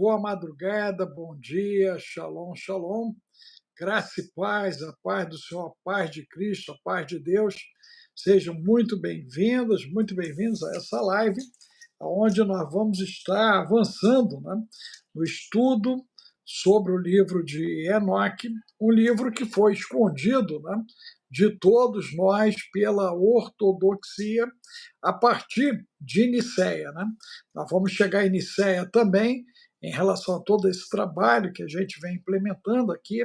Boa madrugada, bom dia, shalom, shalom. Graça e paz, a paz do Senhor, a paz de Cristo, a paz de Deus. Sejam muito bem-vindos a essa live, onde nós vamos estar avançando, né, no estudo sobre o livro de Enoque, um livro que foi escondido, né, de todos nós pela ortodoxia a partir de Nicéia, né? Nós vamos chegar em Nicéia também, em relação a todo esse trabalho que a gente vem implementando aqui,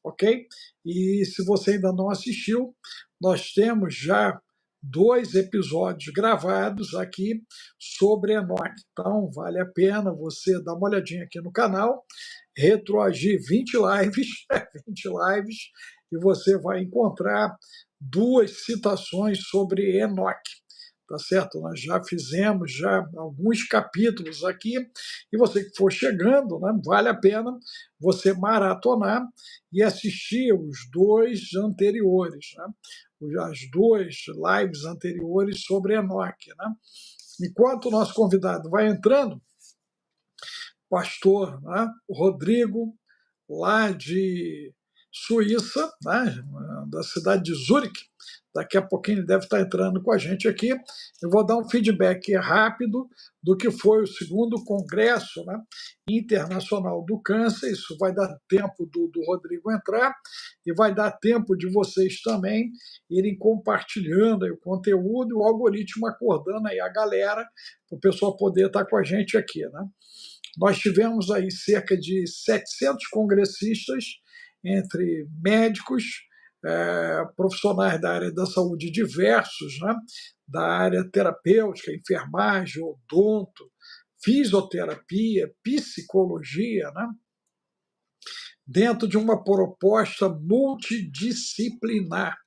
ok? E se você ainda não assistiu, nós temos já 2 episódios gravados aqui sobre Enoque. Então, vale a pena você dar uma olhadinha aqui no canal, retroagir 20 lives, 20 lives, e você vai encontrar 2 citações sobre Enoque. Tá certo? Nós já fizemos já alguns capítulos aqui, e você que for chegando, né, vale a pena você maratonar e assistir os 2 anteriores, né? As 2 lives anteriores sobre Enoque, né? Enquanto o nosso convidado vai entrando, pastor, né, o Rodrigo, lá de Suíça, né, da cidade de Zurique. Daqui a pouquinho ele deve estar entrando com a gente aqui. Eu vou dar um feedback rápido do que foi o segundo Congresso, né, Internacional do Câncer. Isso vai dar tempo do Rodrigo entrar e vai dar tempo de vocês também irem compartilhando aí o conteúdo e o algoritmo acordando aí a galera para o pessoal poder estar com a gente aqui, né? Nós tivemos aí cerca de 700 congressistas, entre médicos, profissionais da área da saúde diversos, né, da área terapêutica, enfermagem, odonto, fisioterapia, psicologia, né, dentro de uma proposta multidisciplinar,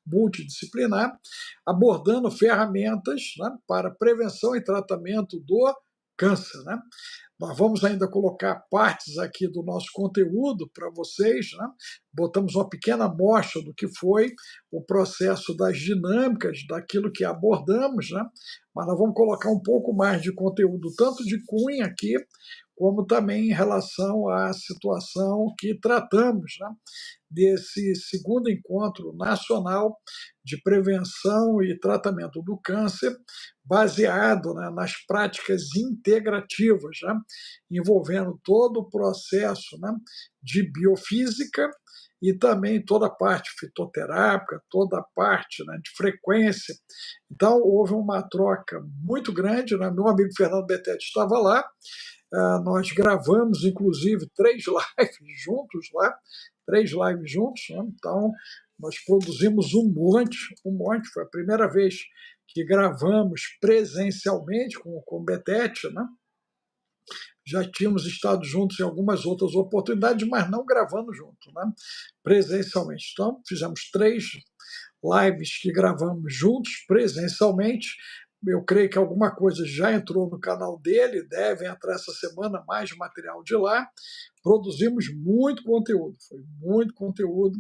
abordando ferramentas, né, para prevenção e tratamento do câncer, né? Nós vamos ainda colocar partes aqui do nosso conteúdo para vocês, né? Botamos uma pequena amostra do que foi o processo das dinâmicas daquilo que abordamos, né? Mas nós vamos colocar um pouco mais de conteúdo, tanto de cunha aqui, como também em relação à situação que tratamos, né, desse segundo encontro nacional de prevenção e tratamento do câncer, baseado, né, nas práticas integrativas, né, envolvendo todo o processo, né, de biofísica e também toda a parte fitoterápica, toda a parte, né, de frequência. Então, houve uma troca muito grande, né? Meu amigo Fernando Betete estava lá. Nós gravamos, inclusive, 3 lives juntos lá, 3 lives juntos, né? Então, nós produzimos um monte, foi a primeira vez que gravamos presencialmente com o Betete, né? Já tínhamos estado juntos em algumas outras oportunidades, mas não gravando junto, né, presencialmente. Então, fizemos 3 lives que gravamos juntos presencialmente. Eu creio que alguma coisa já entrou no canal dele, deve entrar essa semana mais material de lá. Produzimos muito conteúdo, foi muito conteúdo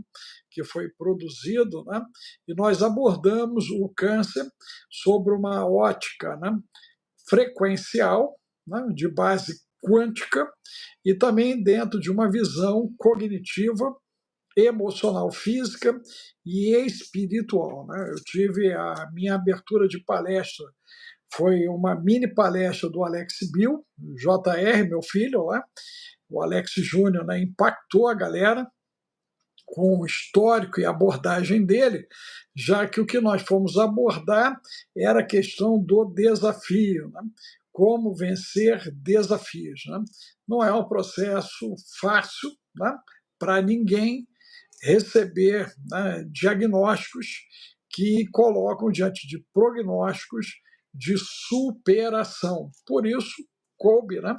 que foi produzido, né? E nós abordamos o câncer sobre uma ótica, né, frequencial, né, de base quântica, e também dentro de uma visão cognitiva, emocional, física e espiritual, né? Eu tive a minha abertura de palestra, foi uma mini palestra do Alex Bill, JR, meu filho lá, o Alex Júnior, né, impactou a galera com o histórico e abordagem dele, já que o que nós fomos abordar era a questão do desafio, né? Como vencer desafios, né? Não é um processo fácil, né, para ninguém receber, né, diagnósticos que colocam diante de prognósticos de superação. Por isso, coube, né,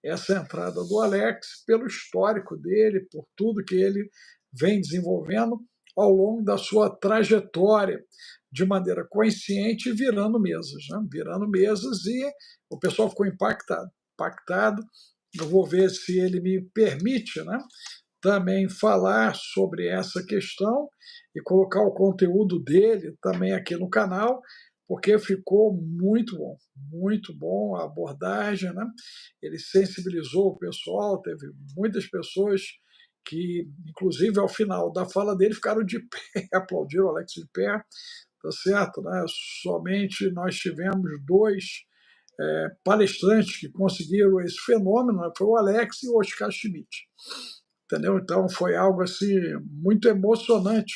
essa entrada do Alex, pelo histórico dele, por tudo que ele vem desenvolvendo ao longo da sua trajetória de maneira consciente e virando mesas, né? Virando mesas, e o pessoal ficou impactado. Eu vou ver se ele me permite, né, também falar sobre essa questão e colocar o conteúdo dele também aqui no canal, porque ficou muito bom a abordagem, né? Ele sensibilizou o pessoal, teve muitas pessoas que, inclusive, ao final da fala dele, ficaram de pé, aplaudiram o Alex de pé, tá certo, né? Somente nós tivemos dois palestrantes que conseguiram esse fenômeno, né? Foi o Alex e o Oscar Schmidt, entendeu? Então foi algo assim muito emocionante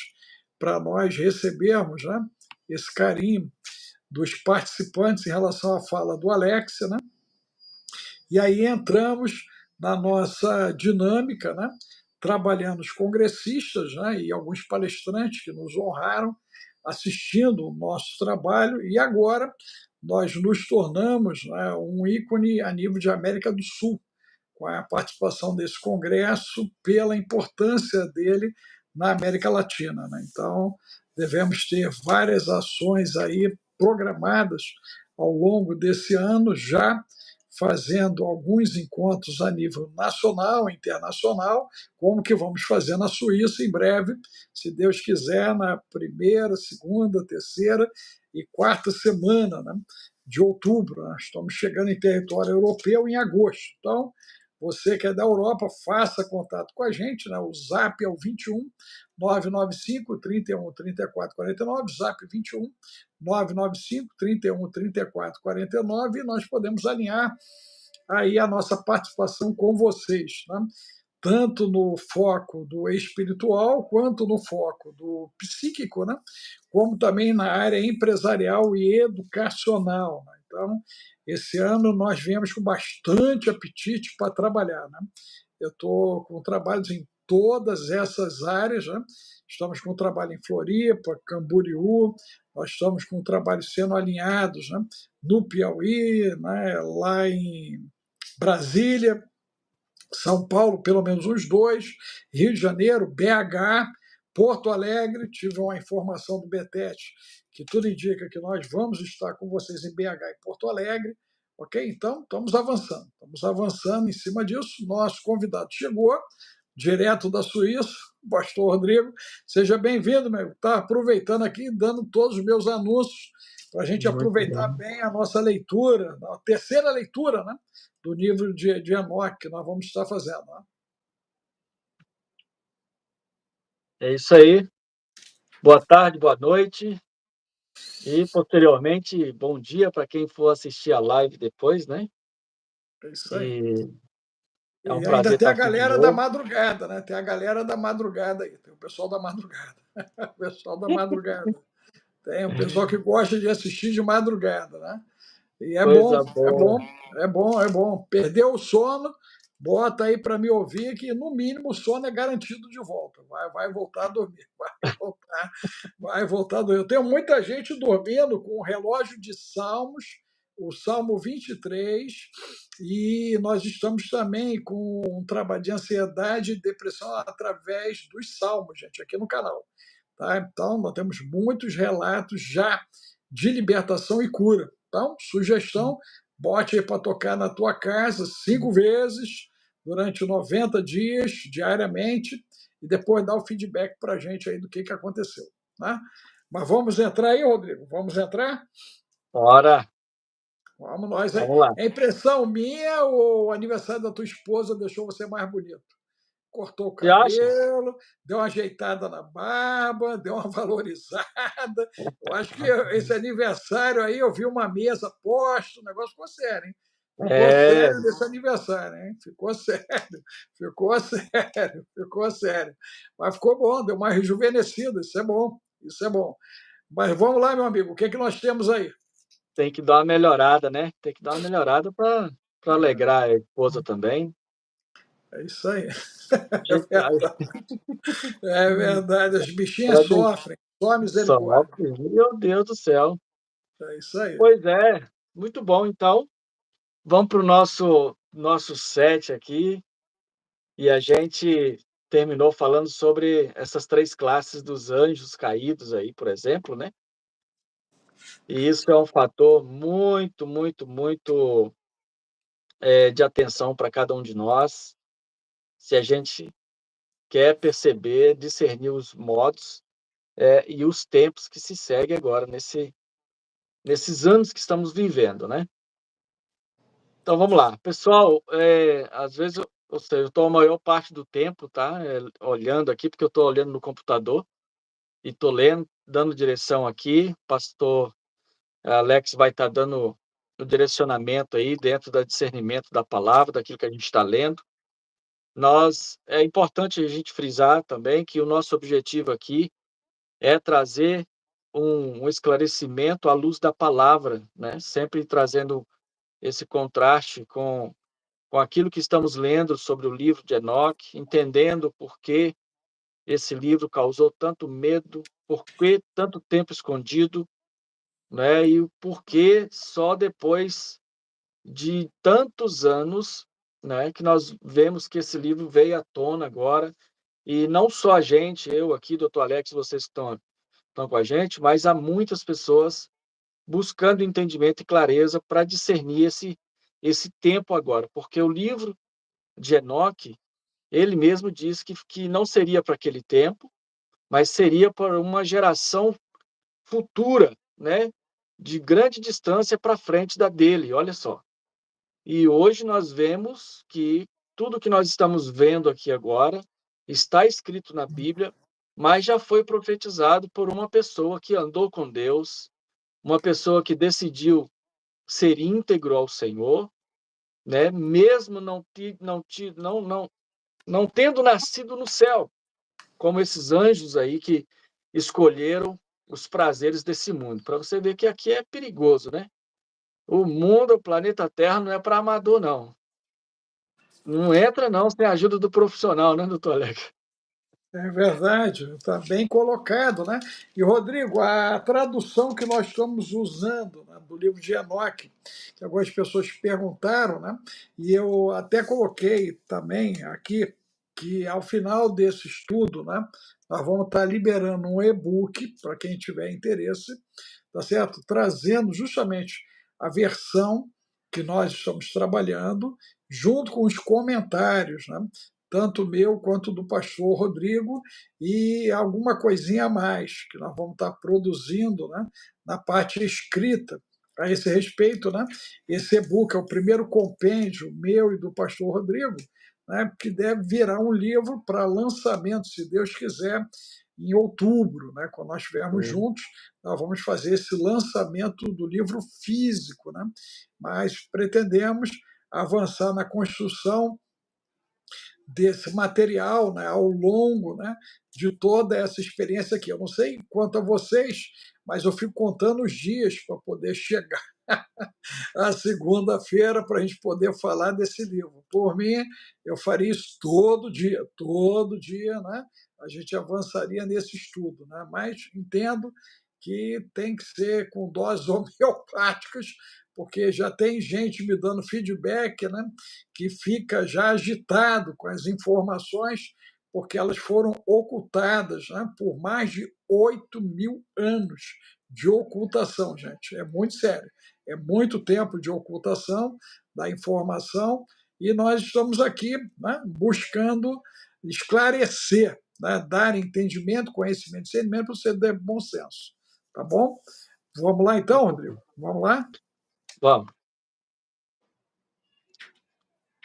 para nós recebermos, né? Esse carinho dos participantes em relação à fala do Alex, né? E aí entramos na nossa dinâmica, né? Trabalhando os congressistas, né? E alguns palestrantes que nos honraram assistindo o nosso trabalho, e agora nós nos tornamos, né, um ícone a nível de América do Sul, com a participação desse congresso, pela importância dele na América Latina, né? Então, devemos ter várias ações aí programadas ao longo desse ano, já fazendo alguns encontros a nível nacional, internacional, como que vamos fazer na Suíça em breve, se Deus quiser, na primeira, segunda, terceira e quarta semana, né, de outubro. Nós estamos chegando em território europeu em agosto. Então, você que é da Europa, faça contato com a gente, né? O Zap é o 21 995 31 34 49, Zap 21 995 31 34 49, e nós podemos alinhar aí a nossa participação com vocês, né? Tanto no foco do espiritual, quanto no foco do psíquico, né? Como também na área empresarial e educacional, né? Então, esse ano nós viemos com bastante apetite para trabalhar, né? Eu estou com trabalhos em todas essas áreas, né? Estamos com trabalho em Floripa, Camboriú, nós estamos com trabalhos sendo alinhados, né? No Piauí, né? Lá em Brasília, São Paulo, pelo menos uns dois, Rio de Janeiro, BH, Porto Alegre. Tive uma informação do Betete que tudo indica que nós vamos estar com vocês em BH e Porto Alegre. Ok? Então, estamos avançando em cima disso. Nosso convidado chegou, direto da Suíça, o pastor Rodrigo. Seja bem-vindo, meu. Está aproveitando aqui, dando todos os meus anúncios para a gente Muito aproveitar bem. bem a nossa leitura, a terceira leitura, né, do livro de Enoque que nós vamos estar fazendo. Né? É isso aí. Boa tarde, boa noite e, posteriormente, bom dia para quem for assistir a live depois, né? É isso aí. E é um E ainda prazer tem estar a aqui de galera da novo. madrugada, né? Tem a galera da madrugada aí, tem o pessoal da madrugada. O pessoal da madrugada. Tem o pessoal que gosta de assistir de madrugada, né? E é bom, Coisa é bom, boa. é bom, é bom. Perdeu o sono, bota aí para me ouvir que no mínimo o sono é garantido de volta. Vai voltar a dormir, vai voltar a dormir. Eu tenho muita gente dormindo com o relógio de Salmos, o Salmo 23, e nós estamos também com um trabalho de ansiedade e depressão através dos Salmos, gente, aqui no canal. Tá? Então, nós temos muitos relatos já de libertação e cura. Então, sugestão, bote aí para tocar na tua casa 5 vezes durante 90 dias, diariamente, e depois dá o feedback para a gente aí do que aconteceu. Tá? Mas vamos entrar aí, Rodrigo? Vamos entrar? Bora, Vamos nós aí. vamos lá. É impressão minha ou o aniversário da tua esposa deixou você mais bonito? Cortou o Você acha? cabelo, deu uma ajeitada na barba, deu uma valorizada. Eu acho que esse aniversário aí, eu vi uma mesa posta, o negócio ficou sério, hein? Ficou É, sério nesse aniversário, hein? Ficou sério, ficou sério, ficou sério. Mas ficou bom, deu uma rejuvenescida, isso é bom, isso é bom. Mas vamos lá, meu amigo, o que, é que nós temos aí? tem que dar uma melhorada, né? Tem que dar uma melhorada para alegrar a esposa também. É isso aí. A É verdade, as bichinhas gente sofrem, só misericórdia. sofre, meu Deus do céu. É isso aí. Pois é, muito bom. Então, vamos para o nosso set aqui. E a gente terminou falando sobre essas 3 classes dos anjos caídos aí, por exemplo, né. E isso é um fator muito, muito, muito, de atenção para cada um de nós, se a gente quer perceber, discernir os modos, e os tempos que se segue agora nesses anos que estamos vivendo, né? Então vamos lá, pessoal. Às vezes, ou seja, eu estou a maior parte do tempo, tá? Olhando aqui, porque eu estou olhando no computador e estou lendo, dando direção aqui. Pastor Alex vai estar dando o direcionamento aí dentro do discernimento da palavra, daquilo que a gente está lendo. É importante a gente frisar também que o nosso objetivo aqui é trazer um esclarecimento à luz da palavra, né? Sempre trazendo esse contraste com aquilo que estamos lendo sobre o livro de Enoque, entendendo por que esse livro causou tanto medo, por que tanto tempo escondido, né? E o porquê só depois de tantos anos, né, que nós vemos que esse livro veio à tona agora. E não só a gente, eu aqui, doutor Alex, vocês que estão com a gente, mas há muitas pessoas buscando entendimento e clareza para discernir esse tempo agora, porque o livro de Enoque, ele mesmo diz que não seria para aquele tempo, mas seria para uma geração futura, né, de grande distância para frente da dele, olha só. E hoje nós vemos que tudo que nós estamos vendo aqui agora está escrito na Bíblia, mas já foi profetizado por uma pessoa que andou com Deus, uma pessoa que decidiu ser íntegro ao Senhor, né? Mesmo não tendo nascido no céu, como esses anjos aí que escolheram os prazeres desse mundo. Para você ver que aqui é perigoso, né? O mundo, o planeta Terra não é para amador, não. Não entra não sem a ajuda do profissional, né, doutor Alex? É verdade, está bem colocado, né? E, Rodrigo, a tradução que nós estamos usando, né, do livro de Enoque, que algumas pessoas perguntaram, né? E eu até coloquei também aqui que ao final desse estudo, né, nós vamos estar liberando um e-book para quem tiver interesse, tá certo? Trazendo justamente a versão que nós estamos trabalhando, junto com os comentários, né? Tanto meu quanto do pastor Rodrigo, e alguma coisinha a mais que nós vamos estar produzindo, né, na parte escrita a esse respeito. Né? Esse e-book é o primeiro compêndio meu e do pastor Rodrigo, né, que deve virar um livro para lançamento, se Deus quiser, em outubro, né, quando nós estivermos Sim. juntos, nós vamos fazer esse lançamento do livro físico, né? Mas pretendemos avançar na construção desse material, né, ao longo, né, de toda essa experiência aqui. Eu não sei quanto a vocês, mas eu fico contando os dias para poder chegar à segunda-feira para a gente poder falar desse livro. Por mim, eu faria isso todo dia, né? A gente avançaria nesse estudo, né? Mas entendo que tem que ser com doses homeopáticas, porque já tem gente me dando feedback, né? Que fica já agitado com as informações, porque elas foram ocultadas, né, por mais de 8.000 anos de ocultação, gente. É muito sério. É muito tempo de ocultação da informação e nós estamos aqui, né, buscando esclarecer, né, dar entendimento, conhecimento, discernimento para você ter bom senso. Tá bom? Vamos lá então, Rodrigo? Vamos lá? Vamos,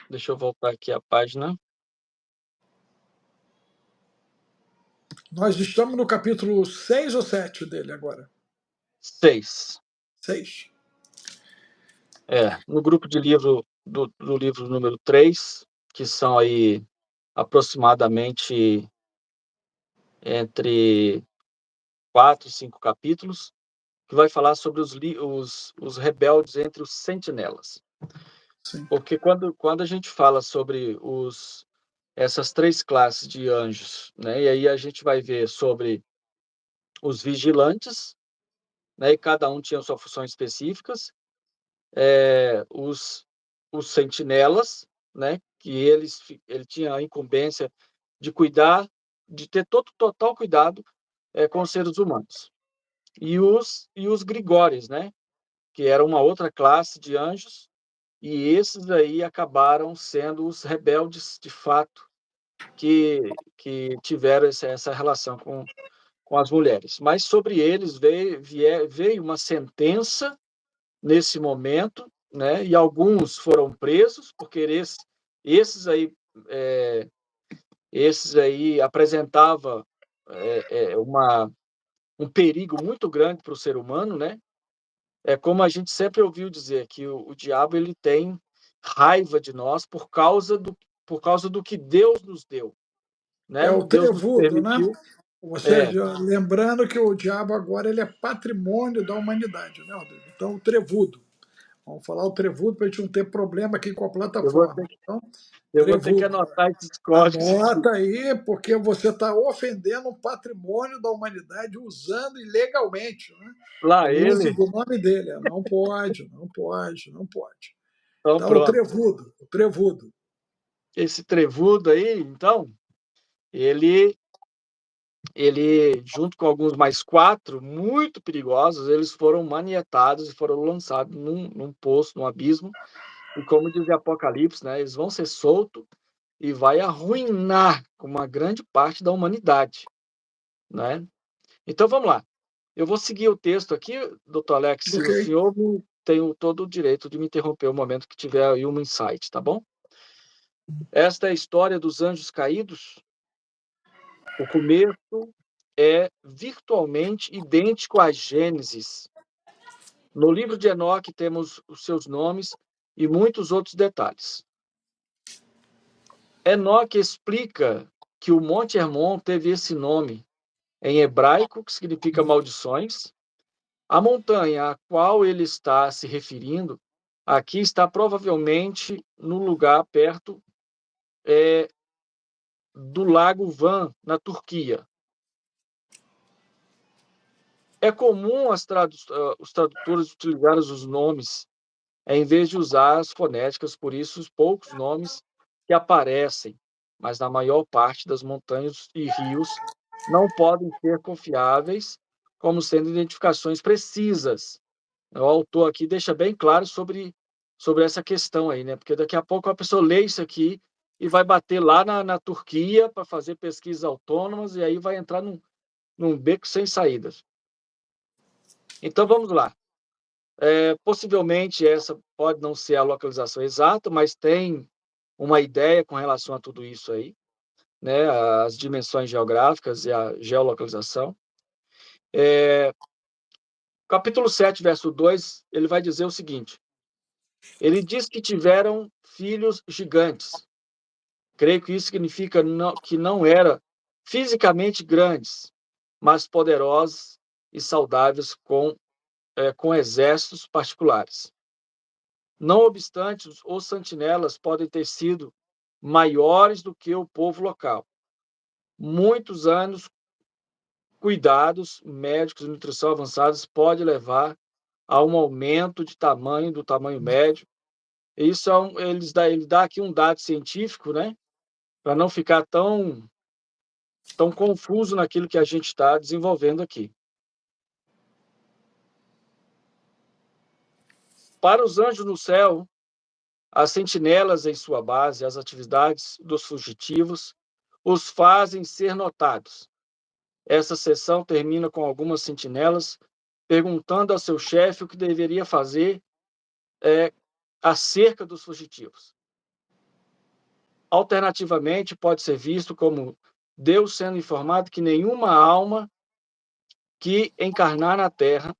deixa eu voltar aqui a página. Nós estamos no capítulo 6 ou 7 dele agora? 6. 6. No grupo de livro do livro número 3, que são aí aproximadamente entre 4 e 5 capítulos, que vai falar sobre os rebeldes entre os sentinelas. Sim. Porque quando a gente fala sobre essas 3 classes de anjos, né, e aí a gente vai ver sobre os vigilantes, né, e cada um tinha sua função específicas, os sentinelas, né, que ele tinha a incumbência de cuidar, de ter total cuidado com os seres humanos. E os grigores, né, que era uma outra classe de anjos, e esses aí acabaram sendo os rebeldes de fato, que tiveram essa relação com com as mulheres. Mas sobre eles veio uma sentença nesse momento, né? E alguns foram presos, porque esses aí, apresentava um perigo muito grande para o ser humano, né? É como a gente sempre ouviu dizer, que o diabo ele tem raiva de nós por causa do que Deus nos deu, É né? o Deus nos trevudo, né? permitiu. Ou É, seja, lembrando que o diabo agora ele é patrimônio da humanidade, né, Rodrigo? Então, o trevudo. Vamos falar o trevudo para a gente não ter problema aqui com a eu vou ter plataforma. que, Então, eu vou ter que trevudo. anotar esses códigos aqui. Anota aí, porque você está ofendendo o patrimônio da humanidade usando ilegalmente, né? Lá O uso ele. do nome dele. Não pode, não pode, não pode. Então, Então, o pronto. trevudo, o trevudo. Esse trevudo aí, então, ele, junto com alguns mais quatro, muito perigosos, eles foram manietados e foram lançados num poço, num abismo. E como diz o Apocalipse, né, eles vão ser soltos e vai arruinar uma grande parte da humanidade, né? Então, vamos lá. Eu vou seguir o texto aqui, doutor Alex, se Ok. o senhor tem todo o direito de me interromper o momento que tiver aí um insight, tá bom? Esta é a história dos anjos caídos. O começo é virtualmente idêntico a Gênesis. No livro de Enoque temos os seus nomes e muitos outros detalhes. Enoque explica que o Monte Hermon teve esse nome em hebraico, que significa maldições. A montanha a qual ele está se referindo aqui está provavelmente no lugar perto do Lago Van, na Turquia. É comum os tradutores utilizarem os nomes em vez de usar as fonéticas, por isso os poucos nomes que aparecem, mas na maior parte das montanhas e rios não podem ser confiáveis como sendo identificações precisas. O autor aqui deixa bem claro sobre essa questão aí, né? Porque daqui a pouco a pessoa lê isso aqui e vai bater lá na Turquia para fazer pesquisas autônomas e aí vai entrar num beco sem saídas. Então, vamos lá. Possivelmente essa pode não ser a localização exata, mas tem uma ideia com relação a tudo isso aí, né? As dimensões geográficas e a geolocalização. Capítulo 7, verso 2, ele vai dizer o seguinte: ele diz que tiveram filhos gigantes. Creio que isso significa que não eram fisicamente grandes, mas poderosos e saudáveis com exércitos particulares. Não obstante, os sentinelas podem ter sido maiores do que o povo local. Muitos anos, cuidados médicos e nutrição avançados pode levar a um aumento de tamanho do tamanho médio. Isso ele dá aqui um dado científico, né? Para não ficar tão confuso naquilo que a gente está desenvolvendo aqui. Para os anjos no céu, as sentinelas em sua base, as atividades dos fugitivos, os fazem ser notados. Essa sessão termina com algumas sentinelas perguntando ao seu chefe o que deveria fazer acerca dos fugitivos. Alternativamente, pode ser visto como Deus sendo informado que nenhuma alma que encarnar na Terra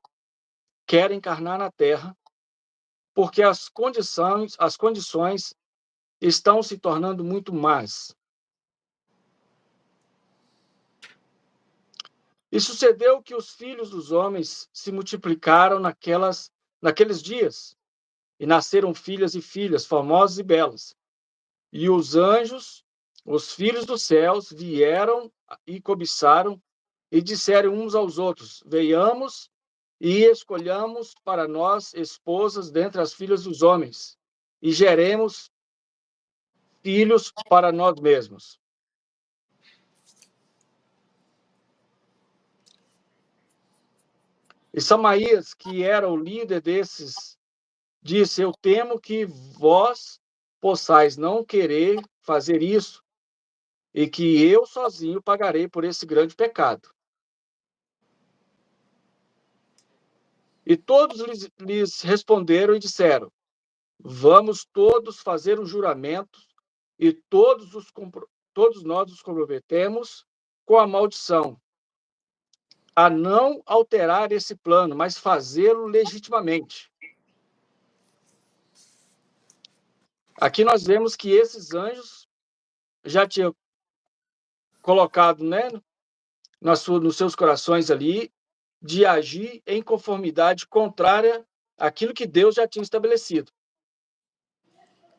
quer encarnar na Terra, porque as condições estão se tornando muito más. E sucedeu que os filhos dos homens se multiplicaram naqueles dias, e nasceram filhas e filhas, famosas e belas. E os anjos, os filhos dos céus, vieram e cobiçaram e disseram uns aos outros: venhamos e escolhamos para nós esposas dentre as filhas dos homens, e geremos filhos para nós mesmos. E Samaías, que era o líder desses, disse: eu temo que vós possais não querer fazer isso, e que eu sozinho pagarei por esse grande pecado. E todos lhes responderam e disseram: vamos todos fazer um juramento, e todos nós nos comprometemos com a maldição, a não alterar esse plano, mas fazê-lo legitimamente. Aqui nós vemos que esses anjos já tinham colocado, né, nos seus corações ali, de agir em conformidade contrária àquilo que Deus já tinha estabelecido.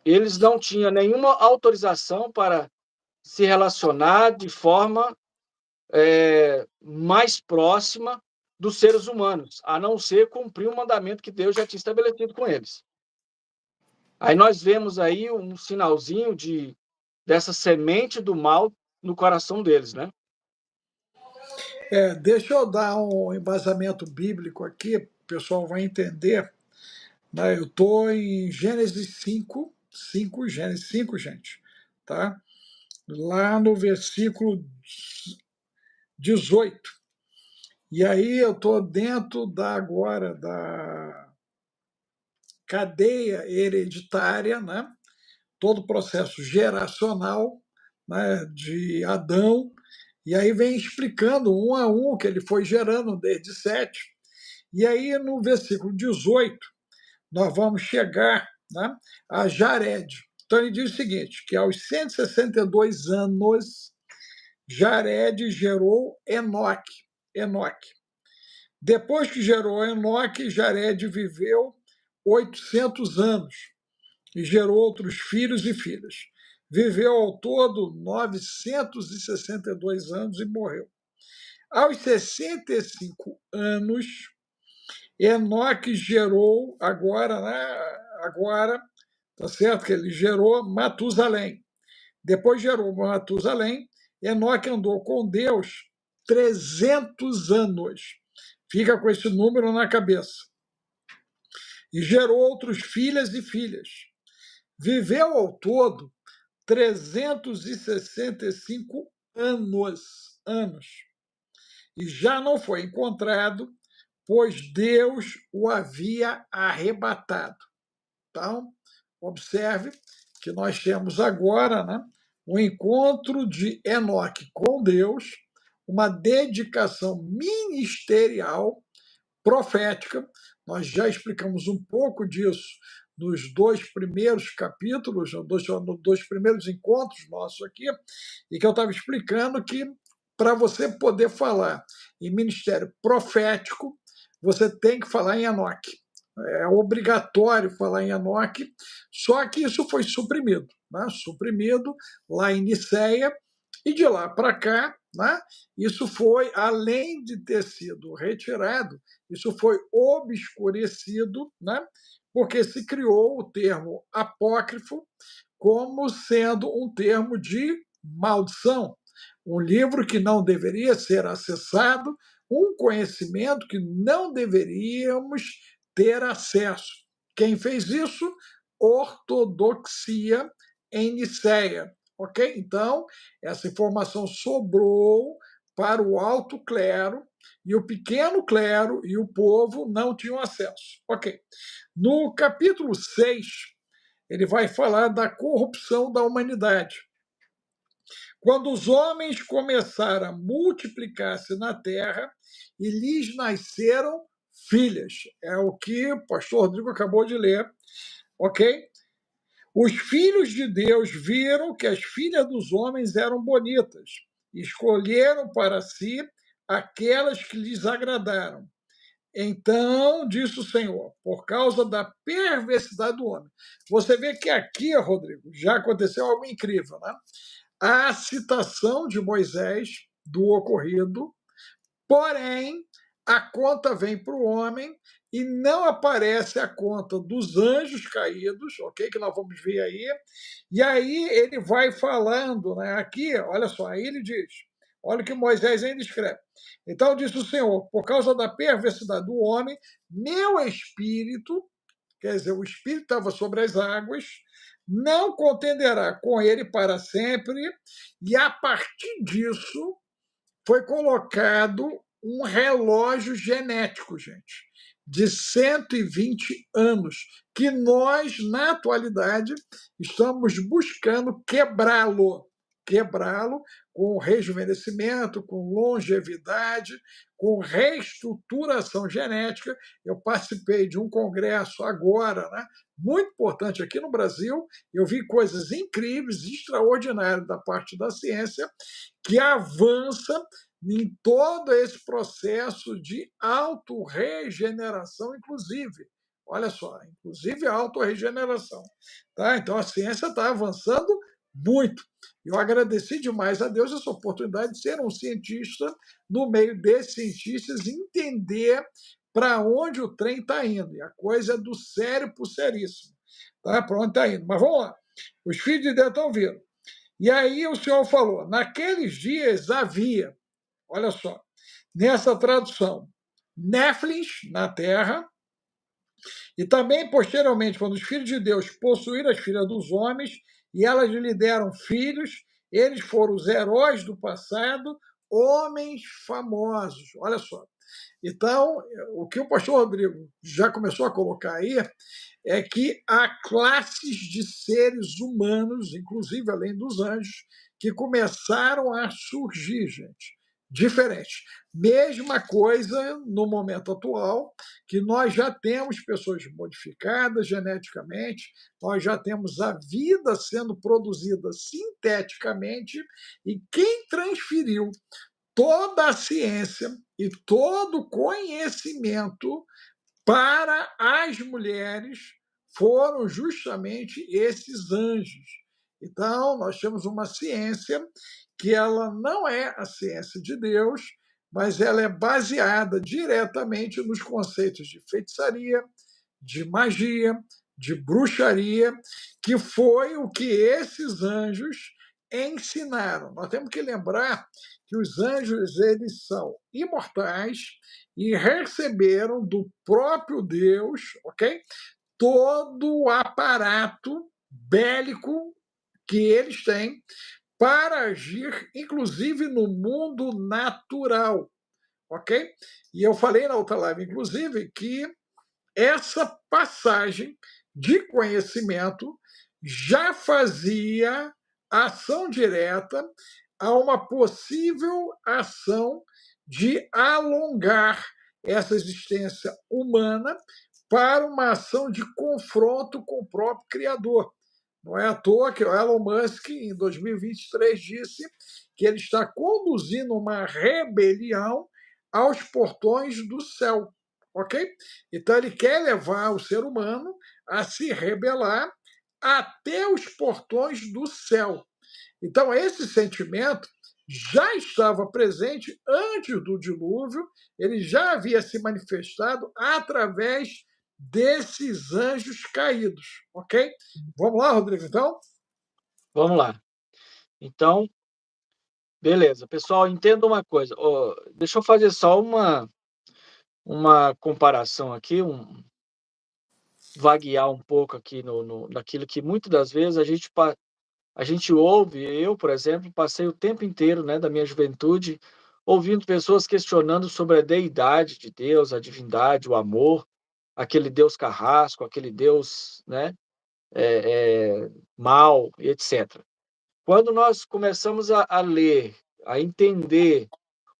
Eles não tinham nenhuma autorização para se relacionar de forma mais próxima dos seres humanos, a não ser cumprir o mandamento que Deus já tinha estabelecido com eles. Aí nós vemos aí um sinalzinho dessa semente do mal no coração deles, né? Deixa eu dar um embasamento bíblico aqui, o pessoal vai entender. Né? Eu estou em Gênesis 5, Gênesis 5, gente. Tá? Lá no versículo 18. E aí eu estou dentro agora da cadeia hereditária, né? Todo o processo geracional, né, de Adão, e aí vem explicando um a um que ele foi gerando desde 7. E aí no versículo 18, nós vamos chegar, né, a Jared. Então ele diz o seguinte, que aos 162 anos, Jared gerou Enoque. Enoque. Depois que gerou Enoque, Jared viveu 800 anos e gerou outros filhos e filhas. Viveu ao todo 962 anos e morreu. Aos 65 anos, Enoque gerou agora, tá certo que ele gerou Matusalém. Depois gerou Matusalém, Enoque andou com Deus 300 anos. Fica com esse número na cabeça. E gerou outros filhas e filhas. Viveu ao todo 365 anos. E já não foi encontrado, pois Deus o havia arrebatado. Então, observe que nós temos agora, né, o encontro de Enoque com Deus, uma dedicação ministerial, profética. Nós já explicamos um pouco disso nos dois primeiros capítulos, nos dois primeiros encontros nossos aqui, e que eu estava explicando que para você poder falar em ministério profético, você tem que falar em Enoque. É obrigatório falar em Enoque, só que isso foi suprimido, né? Suprimido lá em Niceia, e de lá para cá, né? Isso foi, além de ter sido retirado, isso foi obscurecido, né? Porque se criou o termo apócrifo como sendo um termo de maldição, um livro que não deveria ser acessado, um conhecimento que não deveríamos ter acesso. Quem fez isso? Ortodoxia em Nicéia. Ok? Então, essa informação sobrou para o alto clero e o pequeno clero e o povo não tinham acesso. Ok. No capítulo 6, ele vai falar da corrupção da humanidade. Quando os homens começaram a multiplicar-se na terra e lhes nasceram filhas. É o que o pastor Rodrigo acabou de ler, ok? Os filhos de Deus viram que as filhas dos homens eram bonitas, e escolheram para si aquelas que lhes agradaram. Então, disse o Senhor, por causa da perversidade do homem. Você vê que aqui, Rodrigo, já aconteceu algo incrível, né? A citação de Moisés do ocorrido, porém, a conta vem para o homem e não aparece a conta dos anjos caídos, ok? Que nós vamos ver aí. E aí ele vai falando, né? Aqui, olha só, aí ele diz: olha o que Moisés ainda escreve. Então disse o Senhor: por causa da perversidade do homem, meu espírito, quer dizer, o espírito estava sobre as águas, não contenderá com ele para sempre, e a partir disso foi colocado um relógio genético, gente. de 120 anos, que nós, na atualidade, estamos buscando quebrá-lo com rejuvenescimento, com longevidade, com reestruturação genética. Eu participei de um congresso agora, né, muito importante aqui no Brasil. Eu vi coisas incríveis, extraordinárias da parte da ciência, que avança em todo esse processo de autorregeneração, inclusive. Olha só, inclusive a autorregeneração. Tá? Então a ciência está avançando muito. Eu agradeci demais a Deus essa oportunidade de ser um cientista no meio desses cientistas, entender para onde o trem está indo. E a coisa é do sério para o seríssimo. Tá? Para onde está indo. Mas vamos lá. Os filhos de Deus estão vindo. E aí o Senhor falou: naqueles dias havia, olha só, nessa tradução, Néflins na terra, e também posteriormente, quando os filhos de Deus possuíram as filhas dos homens, e elas lhe deram filhos, eles foram os heróis do passado, homens famosos. Olha só. Então, o que o pastor Rodrigo já começou a colocar aí é que há classes de seres humanos, inclusive além dos anjos, que começaram a surgir, gente. Diferente. Mesma coisa no momento atual, que nós já temos pessoas modificadas geneticamente, nós já temos a vida sendo produzida sinteticamente, e quem transferiu toda a ciência e todo o conhecimento para as mulheres foram justamente esses anjos. Então, nós temos uma ciência que ela não é a ciência de Deus, mas ela é baseada diretamente nos conceitos de feitiçaria, de magia, de bruxaria, que foi o que esses anjos ensinaram. Nós temos que lembrar que os anjos eles são imortais e receberam do próprio Deus, ok? Todo o aparato bélico que eles têm para agir, inclusive no mundo natural, ok? E eu falei na outra live, inclusive, que essa passagem de conhecimento já fazia ação direta a uma possível ação de alongar essa existência humana para uma ação de confronto com o próprio Criador. Não é à toa que o Elon Musk, em 2023, disse que ele está conduzindo uma rebelião aos portões do céu. Ok? Então, ele quer levar o ser humano a se rebelar até os portões do céu. Então, esse sentimento já estava presente antes do dilúvio, ele já havia se manifestado através desses anjos caídos, ok? Vamos lá, Rodrigo, então? Vamos lá. Então, beleza. Pessoal, entenda uma coisa. Deixa eu fazer só uma comparação aqui, vaguear um pouco aqui naquilo que muitas das vezes a gente ouve. Eu, por exemplo, passei o tempo inteiro, né, da minha juventude ouvindo pessoas questionando sobre a deidade de Deus, a divindade, o amor, aquele Deus carrasco, aquele Deus, né, mal, e etc. Quando nós começamos a ler, a entender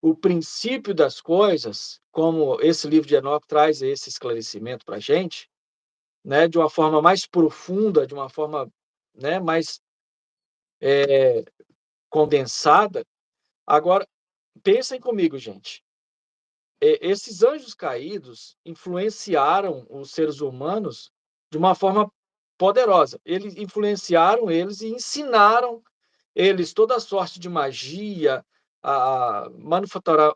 o princípio das coisas, como esse livro de Enoque traz esse esclarecimento para a gente, né, de uma forma mais profunda, de uma forma, né, mais condensada. Agora, pensem comigo, gente. Esses anjos caídos influenciaram os seres humanos de uma forma poderosa. Eles influenciaram eles e ensinaram eles toda sorte de magia, a manufaturar,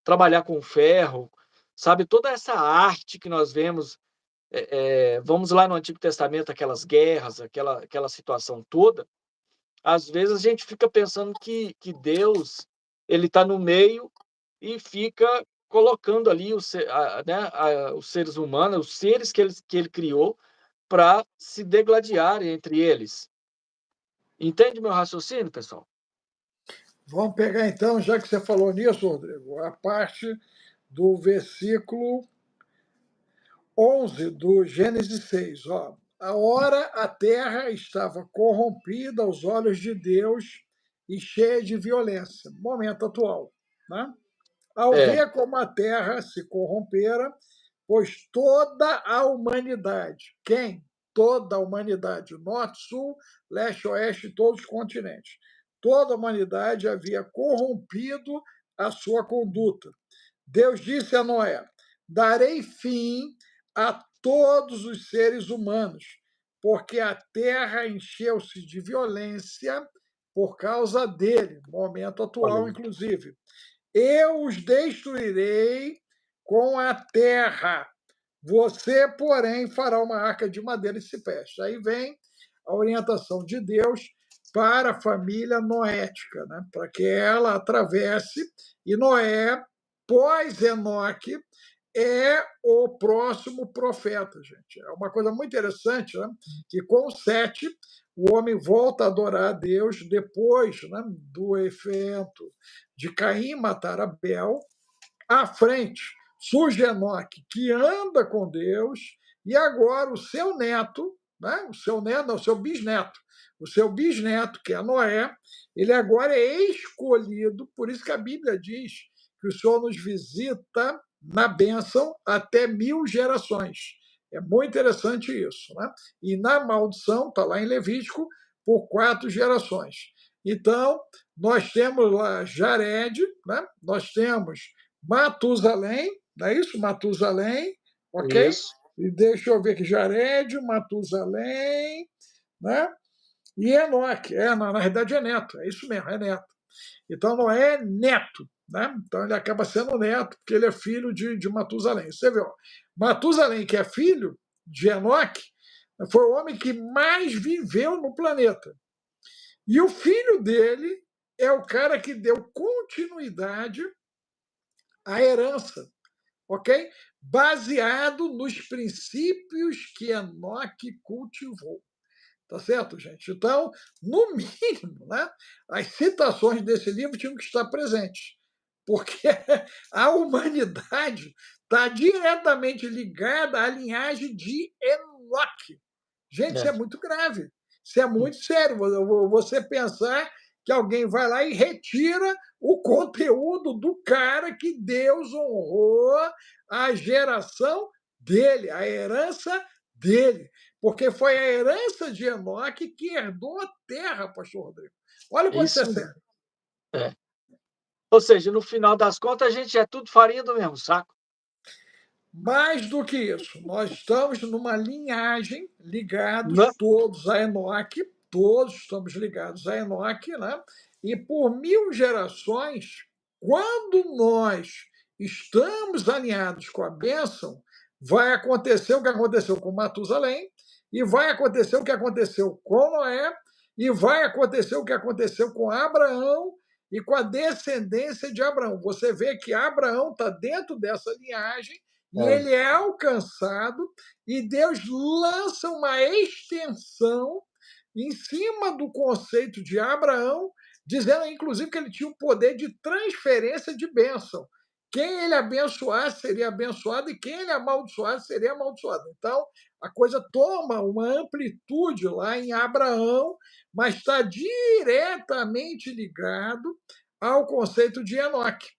trabalhar com ferro, sabe? Toda essa arte que nós vemos, vamos lá no Antigo Testamento, aquelas guerras, aquela situação toda. Às vezes a gente fica pensando que Deus ele está no meio e fica colocando ali os seres humanos, os seres que ele criou, para se degladiarem entre eles. Entende meu raciocínio, pessoal? Vamos pegar então, já que você falou nisso, Rodrigo, a parte do versículo 11 do Gênesis 6, ó. A hora a terra estava corrompida aos olhos de Deus e cheia de violência. Momento atual, né? Ao É, ver como a terra se corrompera, pois toda a humanidade, quem? Toda a humanidade, norte, sul, leste, oeste, todos os continentes. Toda a humanidade havia corrompido a sua conduta. Deus disse a Noé: darei fim a todos os seres humanos, porque a terra encheu-se de violência por causa dele, momento olha atual, aí. inclusive. Eu os destruirei com a terra. Você, porém, fará uma arca de madeira e cipreste. Aí vem a orientação de Deus para a família noética, né? Para que ela atravesse, e Noé, pós-Enoque, é o próximo profeta, gente. É uma coisa muito interessante, né? Que com Sete, o homem volta a adorar a Deus depois, né, do evento de Caim matar Abel. À frente surge Enoque, que anda com Deus, e agora o seu neto, né? O seu neto, não, o seu bisneto, que é Noé, ele agora é escolhido, por isso que a Bíblia diz que o Senhor nos visita na bênção até 1000 gerações. É muito interessante isso, né? E na maldição, está lá em Levítico, por 4 gerações. Então, nós temos lá Jared, né? Nós temos Matusalém, não é isso? Matusalém, ok? Isso, E deixa eu ver aqui, Jared, Matusalém, né? E Enoque, na realidade é neto, é isso mesmo, é neto. Então não é neto, né? Então ele acaba sendo neto, porque ele é filho de Matusalém. Você vê, ó, Matusalém, que é filho de Enoque, foi o homem que mais viveu no planeta. E o filho dele é o cara que deu continuidade à herança, ok? Baseado nos princípios que Enoque cultivou. Tá certo, gente? Então, no mínimo, né, as citações desse livro tinham que estar presentes, porque a humanidade está diretamente ligada à linhagem de Enoque. Gente, isso é. é muito grave. Isso é muito sério. Você pensar que alguém vai lá e retira o conteúdo do cara que Deus honrou a geração dele, a herança dele. Porque foi a herança de Enoque que herdou a terra, pastor Rodrigo. Olha o quanto isso é Isso sério. é. Ou seja, no final das contas, a gente é tudo farinha do mesmo saco, Mais do que isso, nós estamos numa linhagem né? ligados todos a Enoque, todos estamos ligados a Enoque, né? E por 1000 gerações, quando nós estamos alinhados com a bênção, vai acontecer o que aconteceu com Matusalém, e vai acontecer o que aconteceu com Noé, e vai acontecer o que aconteceu com Abraão e com a descendência de Abraão. Você vê que Abraão está dentro dessa linhagem e É, ele é alcançado, e Deus lança uma extensão em cima do conceito de Abraão, dizendo inclusive que ele tinha o poder de transferência de bênção. Quem ele abençoasse seria abençoado e quem ele amaldiçoasse seria amaldiçoado. Então, a coisa toma uma amplitude lá em Abraão, mas está diretamente ligado ao conceito de Enoque,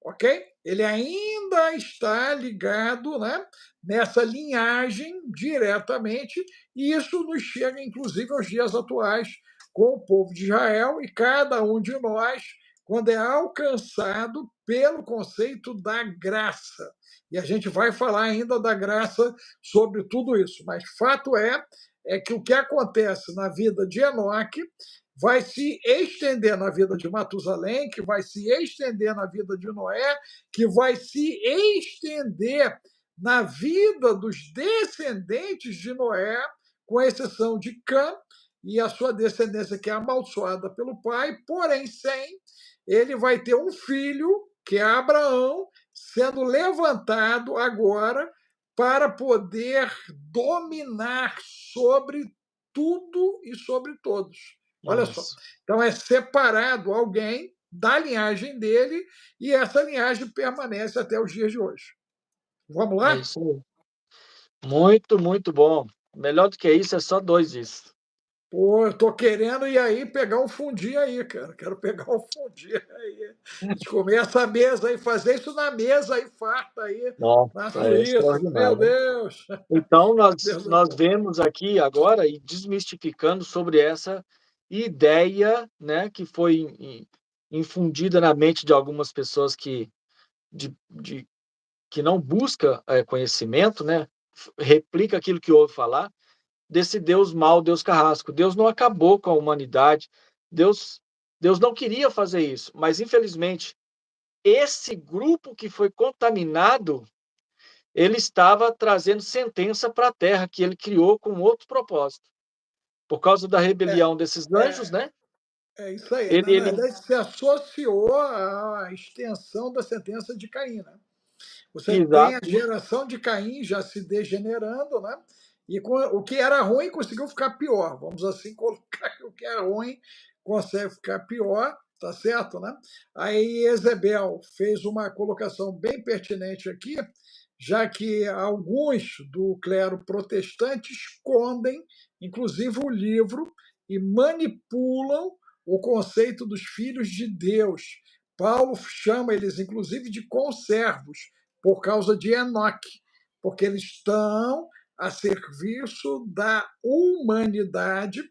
ok? Ele ainda está ligado, né, nessa linhagem diretamente, e isso nos chega, inclusive, aos dias atuais, com o povo de Israel, e cada um de nós, quando é alcançado pelo conceito da graça. E a gente vai falar ainda da graça sobre tudo isso, mas fato é que o que acontece na vida de Enoque vai se estender na vida de Matusalém, que vai se estender na vida de Noé, que vai se estender na vida dos descendentes de Noé, com exceção de Cã e a sua descendência, que é amaldiçoada pelo pai, porém sem, ele vai ter um filho, que é Abraão, sendo levantado agora para poder dominar sobre tudo e sobre todos. Olha só. isso, Então é separado alguém da linhagem dele e essa linhagem permanece até os dias de hoje. Vamos é lá? isso aí. Muito, muito bom. Melhor do que isso, é só 2 disso. Pô, eu tô querendo ir aí pegar um fundi aí, cara. Quero pegar um fundi aí. A gente comer essa mesa aí, fazer isso na mesa aí, farta aí, na Nossa, é Suíça. Meu extraordinário. Deus! Então, Deus é nós bom. vemos aqui agora e desmistificando sobre essa ideia, né, que foi infundida na mente de algumas pessoas que não busca conhecimento, né, replica aquilo que ouve falar, desse Deus mau, Deus carrasco. Deus não acabou com a humanidade, Deus, Deus não queria fazer isso, mas infelizmente esse grupo que foi contaminado, ele estava trazendo sentença para a terra que ele criou com outro propósito. Por causa da rebelião desses anjos, É, né? é isso aí. Ele, Na ele, verdade, se associou à extensão da sentença de Caim, né? Você tem a exato, geração de Caim já se degenerando, né? E o que era ruim conseguiu ficar pior. Vamos assim colocar que o que é ruim consegue ficar pior, tá certo, né? Aí Ezebel fez uma colocação bem pertinente aqui, já que alguns do clero protestante escondem, inclusive, o livro e manipulam o conceito dos filhos de Deus. Paulo chama eles, inclusive, de conservos, por causa de Enoque, porque eles estão a serviço da humanidade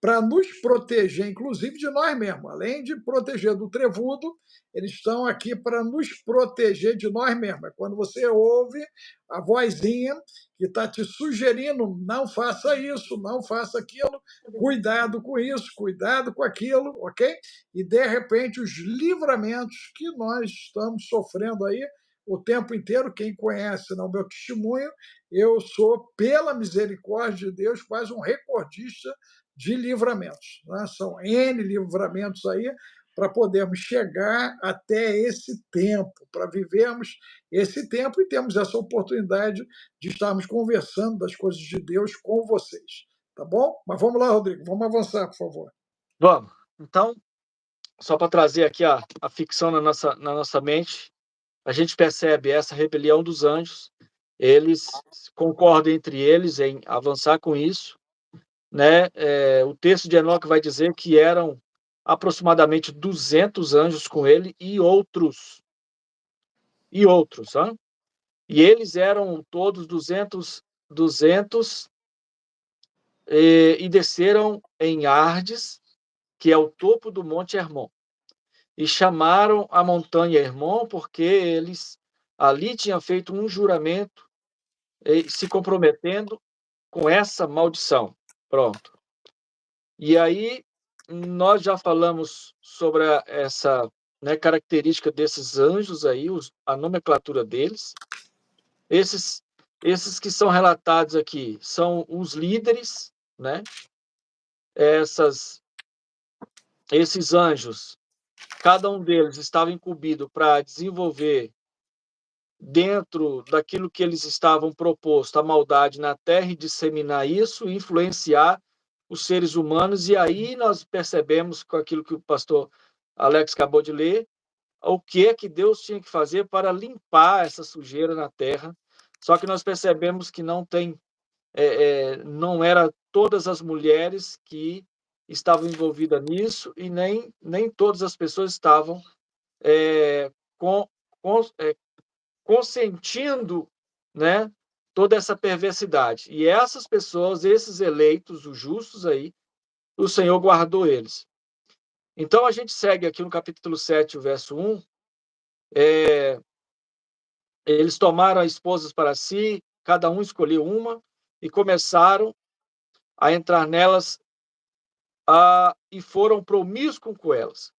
para nos proteger, inclusive de nós mesmos. Além de proteger do trevudo, eles estão aqui para nos proteger de nós mesmos. É quando você ouve a vozinha que está te sugerindo, não faça isso, não faça aquilo, cuidado com isso, cuidado com aquilo, ok? E de repente os livramentos que nós estamos sofrendo aí o tempo inteiro, quem conhece no meu testemunho, eu sou, pela misericórdia de Deus, quase um recordista de livramentos. Né? São N livramentos aí para podermos chegar até esse tempo, para vivermos esse tempo e temos essa oportunidade de estarmos conversando das coisas de Deus com vocês. Tá bom? Mas vamos lá, Rodrigo, vamos avançar, por favor. vamos. Então, só para trazer aqui a ficção na nossa mente, a gente percebe essa rebelião dos anjos, eles concordam entre eles em avançar com isso, né? O texto de Enoque vai dizer que eram aproximadamente 200 anjos com ele e outros, hein? E eles eram todos 200 e desceram em Ardes, que é o topo do Monte Hermon. E chamaram a montanha Hermon porque eles ali tinham feito um juramento se comprometendo com essa maldição. Pronto. E aí nós já falamos sobre essa, né, característica desses anjos aí, a nomenclatura deles. Esses, esses que são relatados aqui são os líderes, né? Essas, esses anjos, cada um deles estava incumbido para desenvolver dentro daquilo que eles estavam proposto, a maldade na terra e disseminar isso, influenciar os seres humanos. E aí nós percebemos, com aquilo que o pastor Alex acabou de ler, o que é que Deus tinha que fazer para limpar essa sujeira na terra. Só que nós percebemos que não era todas as mulheres que estavam envolvidas nisso e nem todas as pessoas estavam com, com, consentindo, né, toda essa perversidade. E essas pessoas, esses eleitos, os justos aí, o Senhor guardou eles. Então a gente segue aqui no capítulo 7, o verso 1, eles tomaram as esposas para si, cada um escolheu uma, e começaram a entrar nelas e foram promíscuos com elas.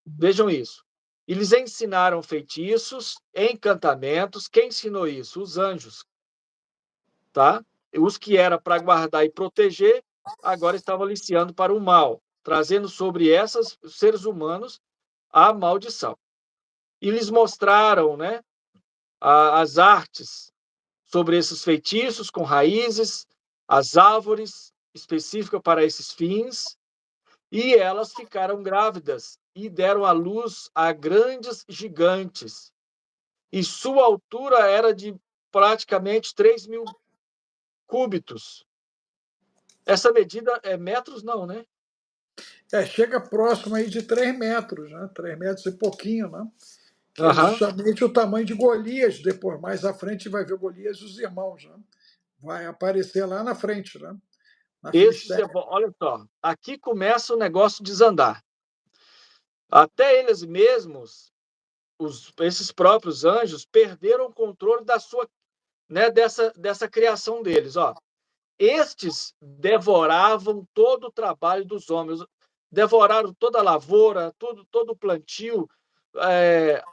Vejam isso. Eles ensinaram feitiços, encantamentos. Quem ensinou isso? Os anjos, tá? Os que era para guardar e proteger, agora estavam aliciando para o mal, trazendo sobre esses seres humanos a maldição. E lhes mostraram, né, as artes sobre esses feitiços com raízes, as árvores específicas para esses fins, e elas ficaram grávidas e deram à luz a grandes gigantes. E sua altura era de praticamente 3.000 cúbitos. Essa medida é metros não, né? Chega próximo aí de 3 metros, né? 3 metros e pouquinho, né? Que é Aham. justamente o tamanho de Golias. Depois, mais à frente, vai ver Golias e os irmãos, né? Vai aparecer lá na frente, né? Na Esses Filistéia. olha só, aqui começa o negócio desandar. Até eles mesmos, esses próprios anjos, perderam o controle da sua, né, dessa criação deles. Ó. Estes devoravam todo o trabalho dos homens, devoraram toda a lavoura, todo o plantio,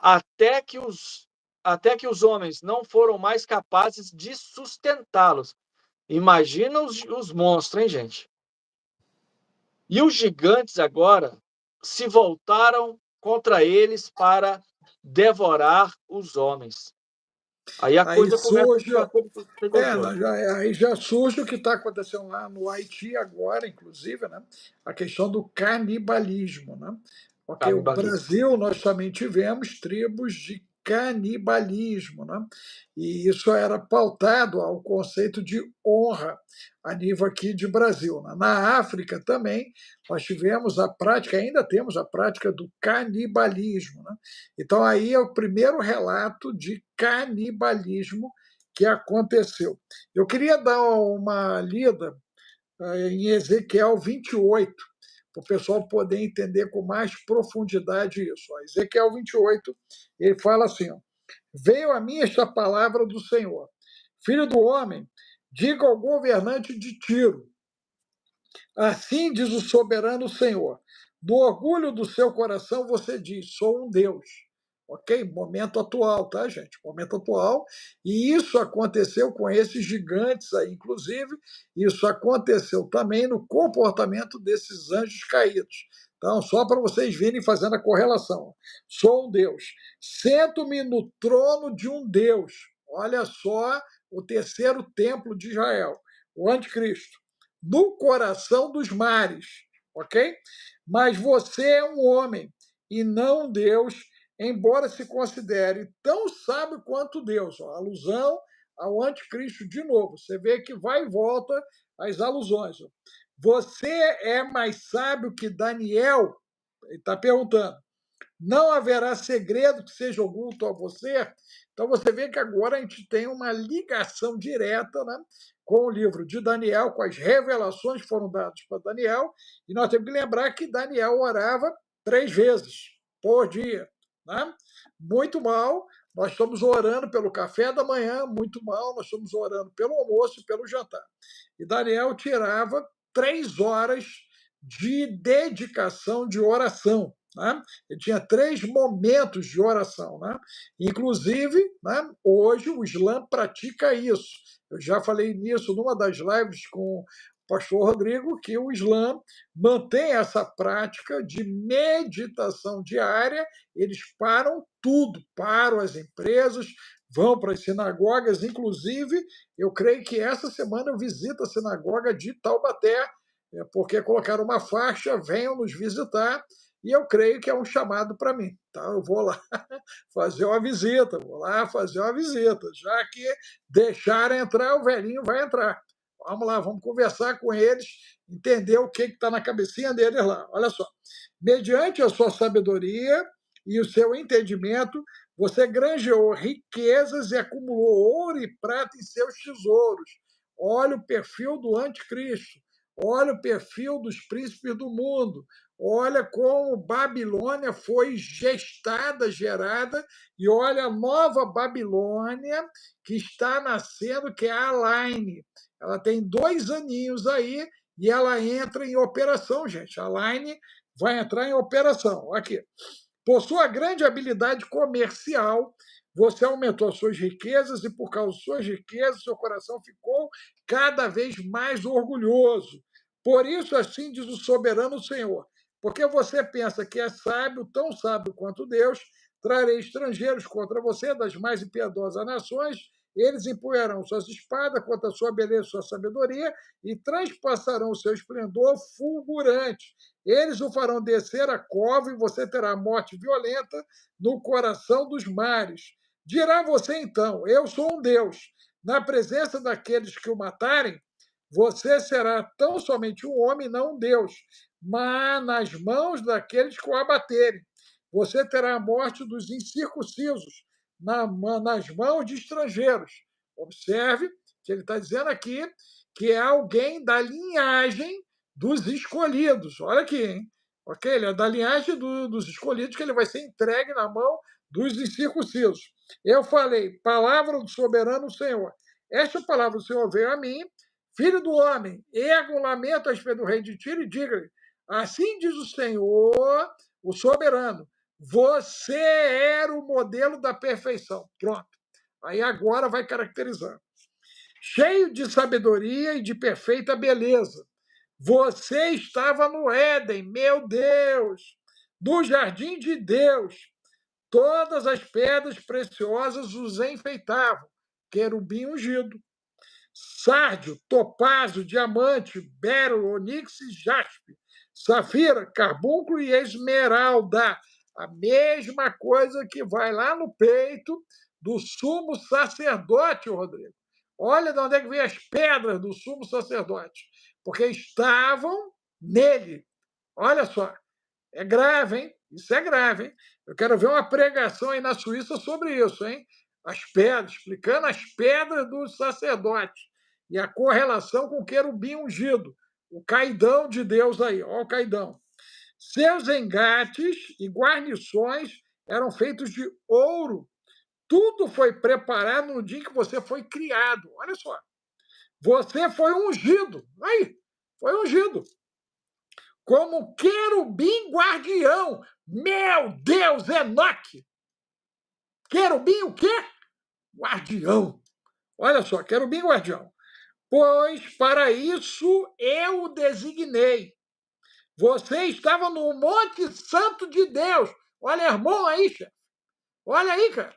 até que os homens não foram mais capazes de sustentá-los. Imagina os monstros, hein, gente? E os gigantes agora se voltaram contra eles para devorar os homens. Aí a Aí coisa começa a surge, ficar sem controle. aí já surge o que está acontecendo lá no Haiti agora, inclusive, né? A questão do canibalismo, né? Porque o Canibalismo. Brasil, nós também tivemos tribos de canibalismo, né? E isso era pautado ao conceito de honra a nível aqui de Brasil, né? Na África também nós tivemos a prática, ainda temos a prática do canibalismo, né? Então aí é o primeiro relato de canibalismo que aconteceu. Eu queria dar uma lida em Ezequiel 28, para o pessoal poder entender com mais profundidade isso. Ezequiel 28, ele fala assim: ó, veio a mim esta palavra do Senhor, filho do homem, diga ao governante de Tiro, assim diz o soberano Senhor: do orgulho do seu coração você diz, sou um Deus. Ok? Momento atual, tá, gente? Momento atual. E isso aconteceu com esses gigantes aí, inclusive, isso aconteceu também no comportamento desses anjos caídos. Então, só para vocês virem fazendo a correlação. Sou um Deus. Sento-me no trono de um Deus. Olha só o terceiro templo de Israel, o anticristo no coração dos mares, ok? Mas você é um homem e não Deus, embora se considere tão sábio quanto Deus. Ó, alusão ao anticristo de novo. Você vê que vai e volta as alusões. Ó. Você é mais sábio que Daniel? Ele está perguntando. Não haverá segredo que seja oculto a você. Então você vê que agora a gente tem uma ligação direta, né, com o livro de Daniel, com as revelações que foram dadas para Daniel, e nós temos que lembrar que Daniel orava 3 vezes por dia. Né? Muito mal, nós estamos orando pelo café da manhã, muito mal, nós estamos orando pelo almoço e pelo jantar. E Daniel tirava 3 horas de dedicação de oração. Né? Ele tinha 3 momentos de oração. Né? Inclusive, né, hoje o Islã pratica isso. Eu já falei nisso numa das lives com o pastor Rodrigo, que o Islã mantém essa prática de meditação diária, eles param tudo, param as empresas, vão para as sinagogas, inclusive, eu creio que essa semana eu visito a sinagoga de Taubaté, porque colocaram uma faixa, venham nos visitar, e eu creio que é um chamado para mim. Então, eu vou lá fazer uma visita, vou lá fazer uma visita. Já que deixaram entrar, o velhinho vai entrar. Vamos lá, vamos conversar com eles, entender o que está na cabecinha deles lá. Olha só. Mediante a sua sabedoria e o seu entendimento, você granjeou riquezas e acumulou ouro e prata em seus tesouros. Olha o perfil do anticristo. Olha o perfil dos príncipes do mundo. Olha como Babilônia foi gestada, gerada, e olha a nova Babilônia que está nascendo, que é a Line. Ela tem 2 aninhos aí e ela entra em operação, gente. A Line vai entrar em operação. Aqui. Por sua grande habilidade comercial, você aumentou suas riquezas e, por causa de suas riquezas, seu coração ficou cada vez mais orgulhoso. Por isso, assim diz o soberano Senhor: porque você pensa que é sábio, tão sábio quanto Deus, trarei estrangeiros contra você das mais impiedosas nações, eles empunharão suas espadas contra a sua beleza e sua sabedoria e transpassarão o seu esplendor fulgurante. Eles o farão descer a cova e você terá morte violenta no coração dos mares. Dirá você então: eu sou um Deus. na presença daqueles que o matarem, você será tão somente um homem, não um Deus, mas nas mãos daqueles que o abaterem. Você terá a morte dos incircuncisos nas mãos de estrangeiros. Observe que ele está dizendo aqui que é alguém da linhagem dos escolhidos. Olha aqui, hein? Ok? Ele é da linhagem dos escolhidos que ele vai ser entregue na mão dos incircuncisos. Eu falei, palavra do soberano Senhor. Esta palavra do Senhor veio a mim, filho do homem, erga um lamento a respeito do rei de Tiro e diga-lhe, assim diz o Senhor, o soberano, você era o modelo da perfeição. Pronto. Aí agora vai caracterizar. Cheio de sabedoria e de perfeita beleza. Você estava no Éden, meu Deus, no jardim de Deus. Todas as pedras preciosas os enfeitavam. Querubim ungido, sárdio, topázio, diamante, beryl, onix e jaspe, safira, carbúnculo e esmeralda. A mesma coisa que vai lá no peito do sumo sacerdote, Rodrigo. Olha de onde é que vem as pedras do sumo sacerdote. Porque estavam nele. Olha só. É grave, hein? Isso é grave, hein? Eu quero ver uma pregação aí na Suíça sobre isso, hein? As pedras, explicando as pedras dos sacerdotes e a correlação com o querubim ungido, o caidão de Deus aí, ó, o caidão. Seus engates e guarnições eram feitos de ouro. Tudo foi preparado no dia em que você foi criado. Olha só. Você foi ungido. Aí, foi ungido como querubim guardião. Meu Deus, Enoque! Querubim o quê? Guardião. Olha só, querubim guardião. Pois para isso eu o designei. Você estava no Monte Santo de Deus. Olha, irmão aí, chefe. Olha aí, cara.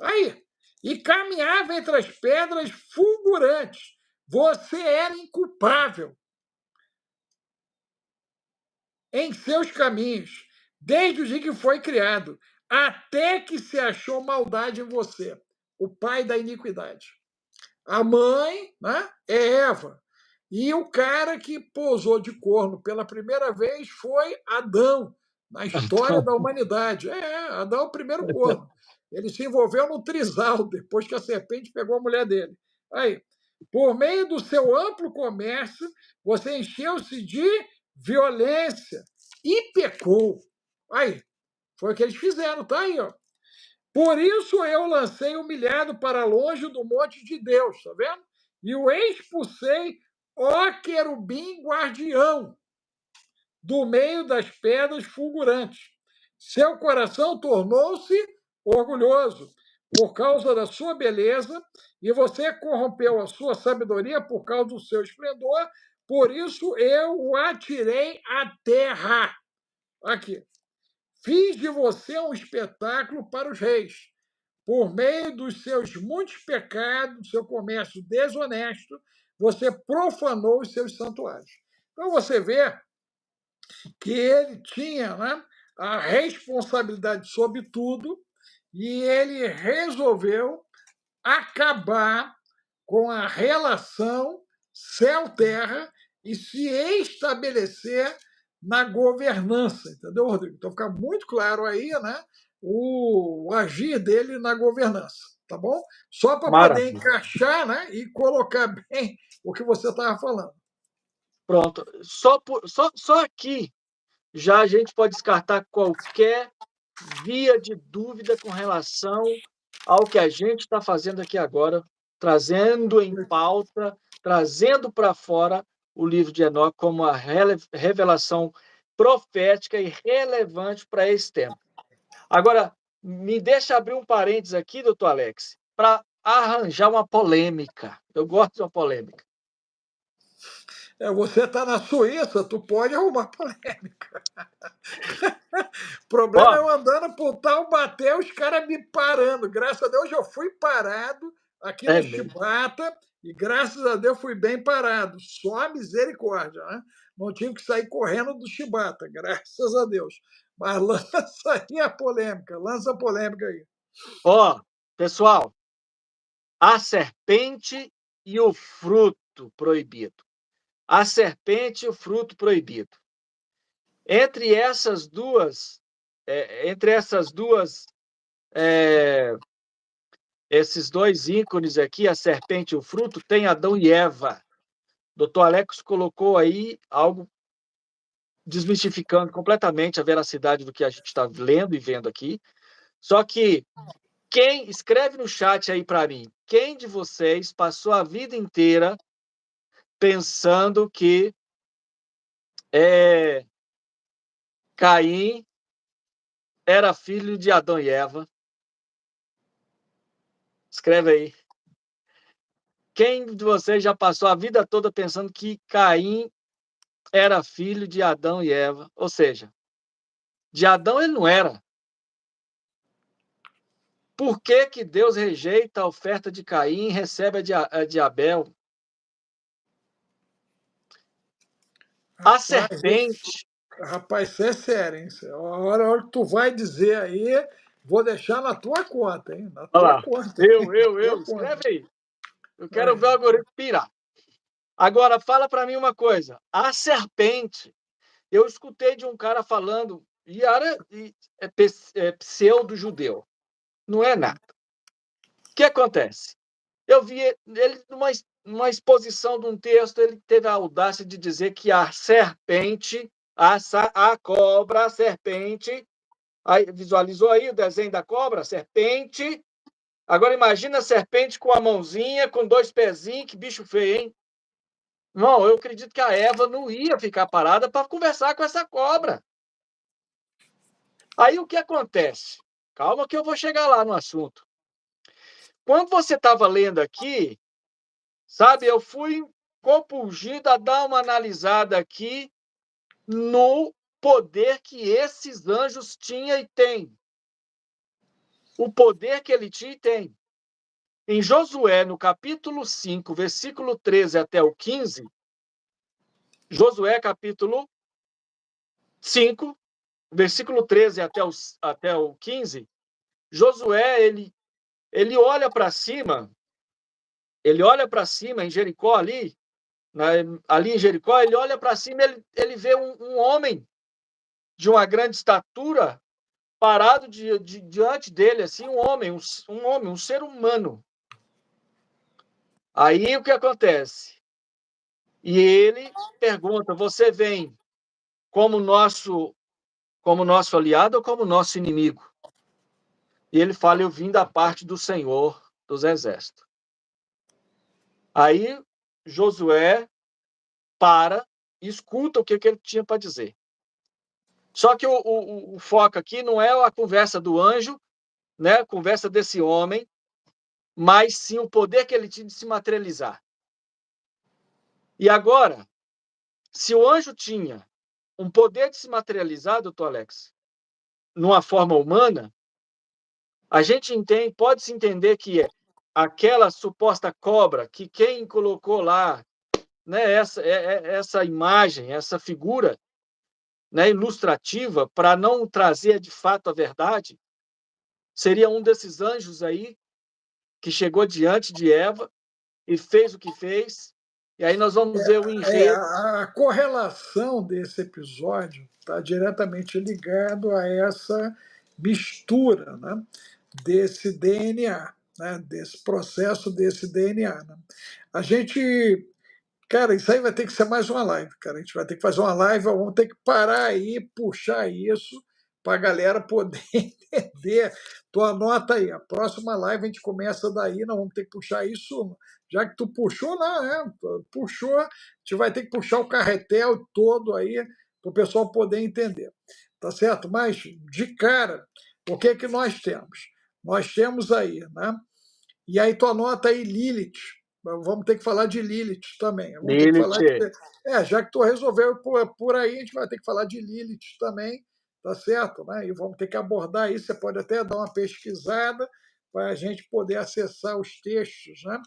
Aí. E caminhava entre as pedras fulgurantes. Você era inculpável em seus caminhos, desde o dia que foi criado, até que se achou maldade em você, o pai da iniquidade. A mãe, né, é Eva. E o cara que pousou de corno pela primeira vez foi Adão, na história da humanidade. Adão é o primeiro corno. Ele se envolveu no trisal, depois que a serpente pegou a mulher dele. Aí, por meio do seu amplo comércio, você encheu-se de violência e pecou. Aí, foi o que eles fizeram, tá aí, ó. Por isso eu lancei humilhado para longe do monte de Deus, tá vendo? E o expulsei, ó querubim guardião, do meio das pedras fulgurantes. Seu coração tornou-se orgulhoso por causa da sua beleza, e você corrompeu a sua sabedoria por causa do seu esplendor, por isso eu o atirei à terra. Aqui. Fiz de você um espetáculo para os reis. Por meio dos seus muitos pecados, do seu comércio desonesto, você profanou os seus santuários. Então você vê que ele tinha, né, a responsabilidade sobre tudo e ele resolveu acabar com a relação céu-terra e se estabelecer na governança, entendeu, Rodrigo? Então fica muito claro aí, né, o agir dele na governança, tá bom? Só para poder Maravilha. encaixar, né, e colocar bem o que você estava falando. Pronto. Só aqui já a gente pode descartar qualquer via de dúvida com relação ao que a gente está fazendo aqui agora, trazendo em pauta, trazendo para fora o livro de Enoque como a revelação profética e relevante para esse tempo. Agora, me deixa abrir um parênteses aqui, doutor Alex, para arranjar uma polêmica. Eu gosto de uma polêmica. Você está na Suíça, tu pode arrumar polêmica. O Ó, problema é eu andando por tal bater, os caras me parando. Graças a Deus eu fui parado aqui no é mesmo. Chibata e graças a Deus fui bem parado. Só a misericórdia, né? Não tive que sair correndo do Chibata, graças a Deus. Mas lança aí a polêmica, lança a polêmica aí. Ó, pessoal, a serpente e o fruto proibido. A serpente e o fruto proibido. Entre essas duas, esses dois ícones aqui, a serpente e o fruto, tem Adão e Eva. Dr. Alex colocou aí algo desmistificando completamente a veracidade do que a gente está lendo e vendo aqui. Só que quem escreve no chat aí para mim, quem de vocês passou a vida inteira pensando que Caim era filho de Adão e Eva? Escreve aí. Quem de vocês já passou a vida toda pensando que Caim era filho de Adão e Eva? Ou seja, de Adão ele não era. Por que que Deus rejeita a oferta de Caim e recebe a de Abel? A serpente. Rapaz, isso é sério, hein? A hora que tu vai dizer aí, vou deixar na tua conta, hein? Na Olha tua lá. conta, hein? Na tua Escreve conta. aí. Eu quero Vai. ver o algoritmo pirar. Agora, fala para mim uma coisa. A serpente, eu escutei de um cara falando, é pseudo-judeu. Não é nada. O que acontece? Eu vi ele numa exposição de um texto, ele teve a audácia de dizer que a serpente, a cobra, a serpente, aí, visualizou aí o desenho da cobra, a serpente. Agora imagina a serpente com a mãozinha, com dois pezinhos, que bicho feio, hein? Não, eu acredito que a Eva não ia ficar parada para conversar com essa cobra. Aí o que acontece? Calma que eu vou chegar lá no assunto. Quando você estava lendo aqui, sabe, eu fui compulgido a dar uma analisada aqui no poder que esses anjos tinham e têm. O poder que ele tinha e tem. Em Josué, no capítulo 5, versículo 13 até o 15, Josué, capítulo 5, versículo 13 até o 15, Josué, ele olha para cima em Jericó ali, ali em Jericó, ele olha para cima, ele vê um homem de uma grande estatura parado diante dele, assim, um ser humano. Aí o que acontece? E ele pergunta: você vem como nosso aliado ou como nosso inimigo? E ele fala: eu vim da parte do Senhor dos Exércitos. Aí Josué para e escuta o que ele tinha para dizer. Só que o foco aqui não é a conversa do anjo, né, a conversa desse homem, mas sim o poder que ele tinha de se materializar. E agora, se o anjo tinha um poder de se materializar, doutor Alex, numa forma humana, a gente pode-se entender que aquela suposta cobra, que quem colocou lá, né, essa imagem, essa figura, né, ilustrativa, para não trazer de fato a verdade, seria um desses anjos aí que chegou diante de Eva e fez o que fez. E aí nós vamos ver o enredo. A correlação desse episódio está diretamente ligado a essa mistura, né, desse DNA, né, desse processo desse DNA. Né? A gente, cara, isso aí vai ter que ser mais uma live, cara. A gente vai ter que fazer uma live, vamos ter que parar aí, puxar isso para a galera poder entender. Tu anota aí, a próxima live a gente começa daí, nós vamos ter que puxar isso. Já que tu puxou, não, puxou, a gente vai ter que puxar o carretel todo aí para o pessoal poder entender. Tá certo? Mas, de cara, o que é que nós temos? Nós temos aí, né? E aí tu anota aí Lilith. Vamos ter que falar de Lilith também. Vamos ter que falar Lilith. já que tu resolveu por aí, a gente vai ter que falar de Lilith também, tá certo? Né? E vamos ter que abordar isso. Você pode até dar uma pesquisada para a gente poder acessar os textos, né,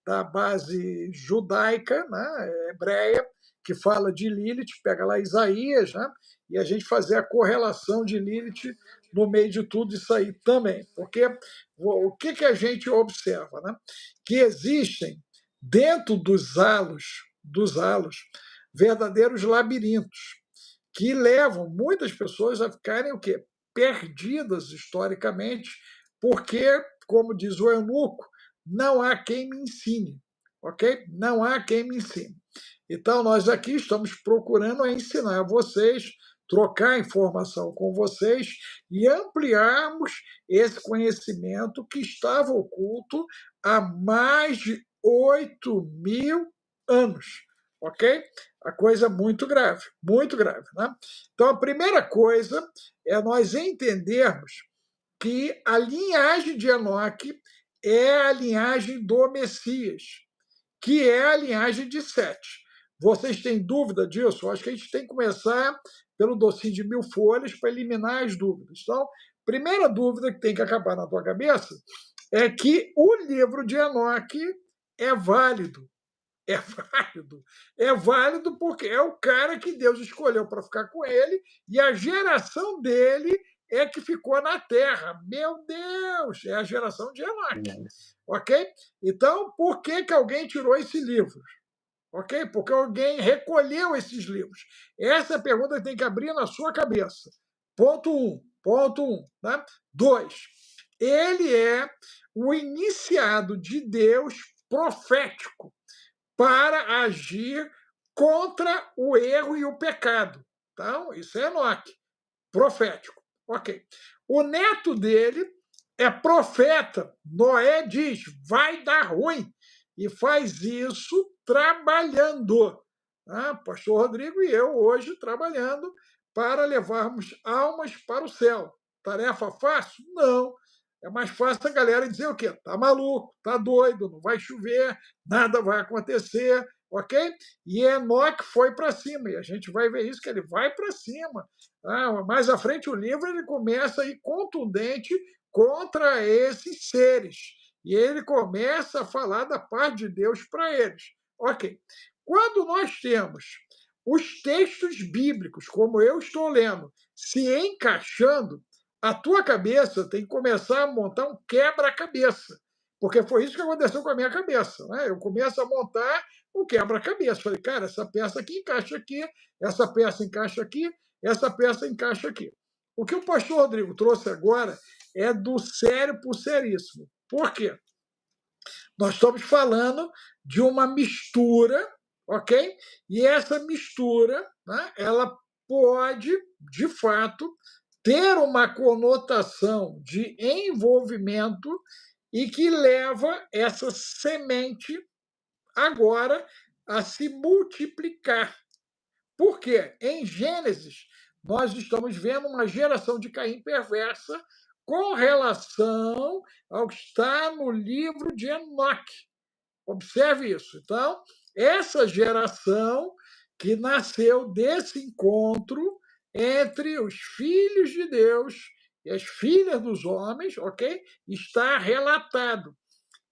da base judaica, né, hebreia, que fala de Lilith, pega lá Isaías, né? E a gente fazer a correlação de Lilith no meio de tudo isso aí também. Porque o que a gente observa? Né? Que existem, dentro dos halos, verdadeiros labirintos, que levam muitas pessoas a ficarem o quê? Perdidas historicamente, porque, como diz o eunuco, não há quem me ensine, ok? Não há quem me ensine. Então, nós aqui estamos procurando ensinar vocês, trocar informação com vocês e ampliarmos esse conhecimento que estava oculto há mais de 8.000 anos, ok? A coisa é muito grave. Né? Então, a primeira coisa é nós entendermos que a linhagem de Enoque é a linhagem do Messias, que é a linhagem de Sete. Vocês têm dúvida disso? Eu acho que a gente tem que começar pelo docinho de 1.000 folhas para eliminar as dúvidas. Então, primeira dúvida que tem que acabar na tua cabeça é que o livro de Enoque é válido. É válido. É válido porque é o cara que Deus escolheu para ficar com ele e a geração dele é que ficou na Terra. Meu Deus! É a geração de Enoque. Ok? Então, por que alguém tirou esse livro? Ok? Porque alguém recolheu esses livros. Essa é a pergunta que tem que abrir na sua cabeça. Ponto 1. Ponto 1. Né? 2. Ele é o iniciado de Deus profético para agir contra o erro e o pecado. Então, isso é Enoque, profético. Ok. O neto dele é profeta. Noé diz: vai dar ruim. E faz isso trabalhando. Pastor Rodrigo e eu hoje trabalhando para levarmos almas para o céu. Tarefa fácil? Não. É mais fácil a galera dizer o quê? Tá maluco, tá doido, não vai chover, nada vai acontecer, ok? E Enoque foi para cima, e a gente vai ver isso, que ele vai para cima. Mais à frente o livro ele começa a ir contundente contra esses seres. E ele começa a falar da parte de Deus para eles. Ok. Quando nós temos os textos bíblicos, como eu estou lendo, se encaixando, a tua cabeça tem que começar a montar um quebra-cabeça. Porque foi isso que aconteceu com a minha cabeça. Né? Eu começo a montar um quebra-cabeça. Falei, cara, essa peça aqui encaixa aqui, essa peça encaixa aqui, essa peça encaixa aqui. O que o pastor Rodrigo trouxe agora é do sério para o seríssimo. Por quê? Nós estamos falando de uma mistura, ok? E essa mistura, né, ela pode, de fato, ter uma conotação de envolvimento e que leva essa semente agora a se multiplicar. Por quê? Em Gênesis, nós estamos vendo uma geração de Caim perversa com relação ao que está no livro de Enoque. Observe isso. Então, essa geração que nasceu desse encontro entre os filhos de Deus e as filhas dos homens, ok? Está relatado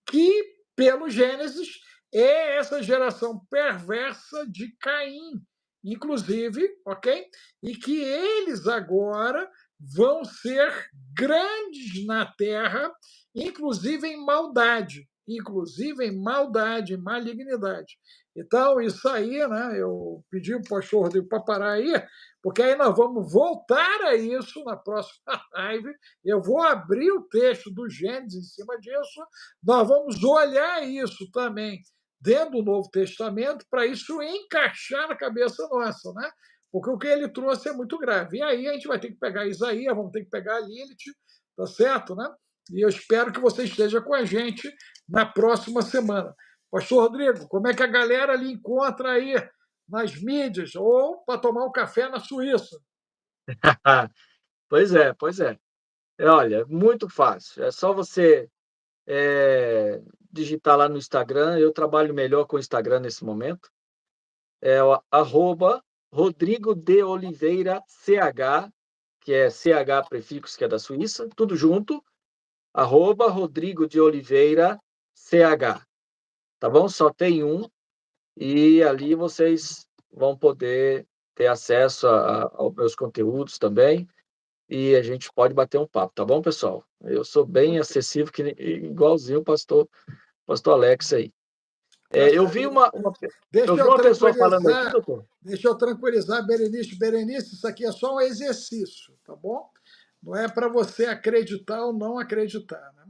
que, pelo Gênesis, é essa geração perversa de Caim, inclusive, ok? E que eles agora vão ser grandes na terra, inclusive em maldade, em malignidade. Então, isso aí, né, eu pedi para o pastor Rodrigo para parar aí, porque aí nós vamos voltar a isso na próxima live. Eu vou abrir o texto do Gênesis em cima disso, nós vamos olhar isso também dentro do Novo Testamento para isso encaixar na cabeça nossa, né? Porque o que ele trouxe é muito grave. E aí a gente vai ter que pegar Isaías, vamos ter que pegar Lilith, tá certo, né? E eu espero que você esteja com a gente na próxima semana. Pastor Rodrigo, como é que a galera lhe encontra aí nas mídias ou para tomar um café na Suíça? Pois é, pois é. Olha, muito fácil. É só você digitar lá no Instagram. Eu trabalho melhor com o Instagram nesse momento. É o @Rodrigo de Oliveira CH, que é CH prefixo, que é da Suíça, tudo junto. @Rodrigo de Oliveira CH. Tá bom? Só tem um. E ali vocês vão poder ter acesso aos meus conteúdos também, e a gente pode bater um papo, tá bom, pessoal? Eu sou bem acessível, igualzinho o pastor Alex aí. Tá Eu certo. vi Deixa eu uma pessoa falando aqui, tranquilizar, doutor. deixa eu tranquilizar Berenice. Berenice, isso aqui é só um exercício, tá bom? Não é para você acreditar ou não acreditar, né?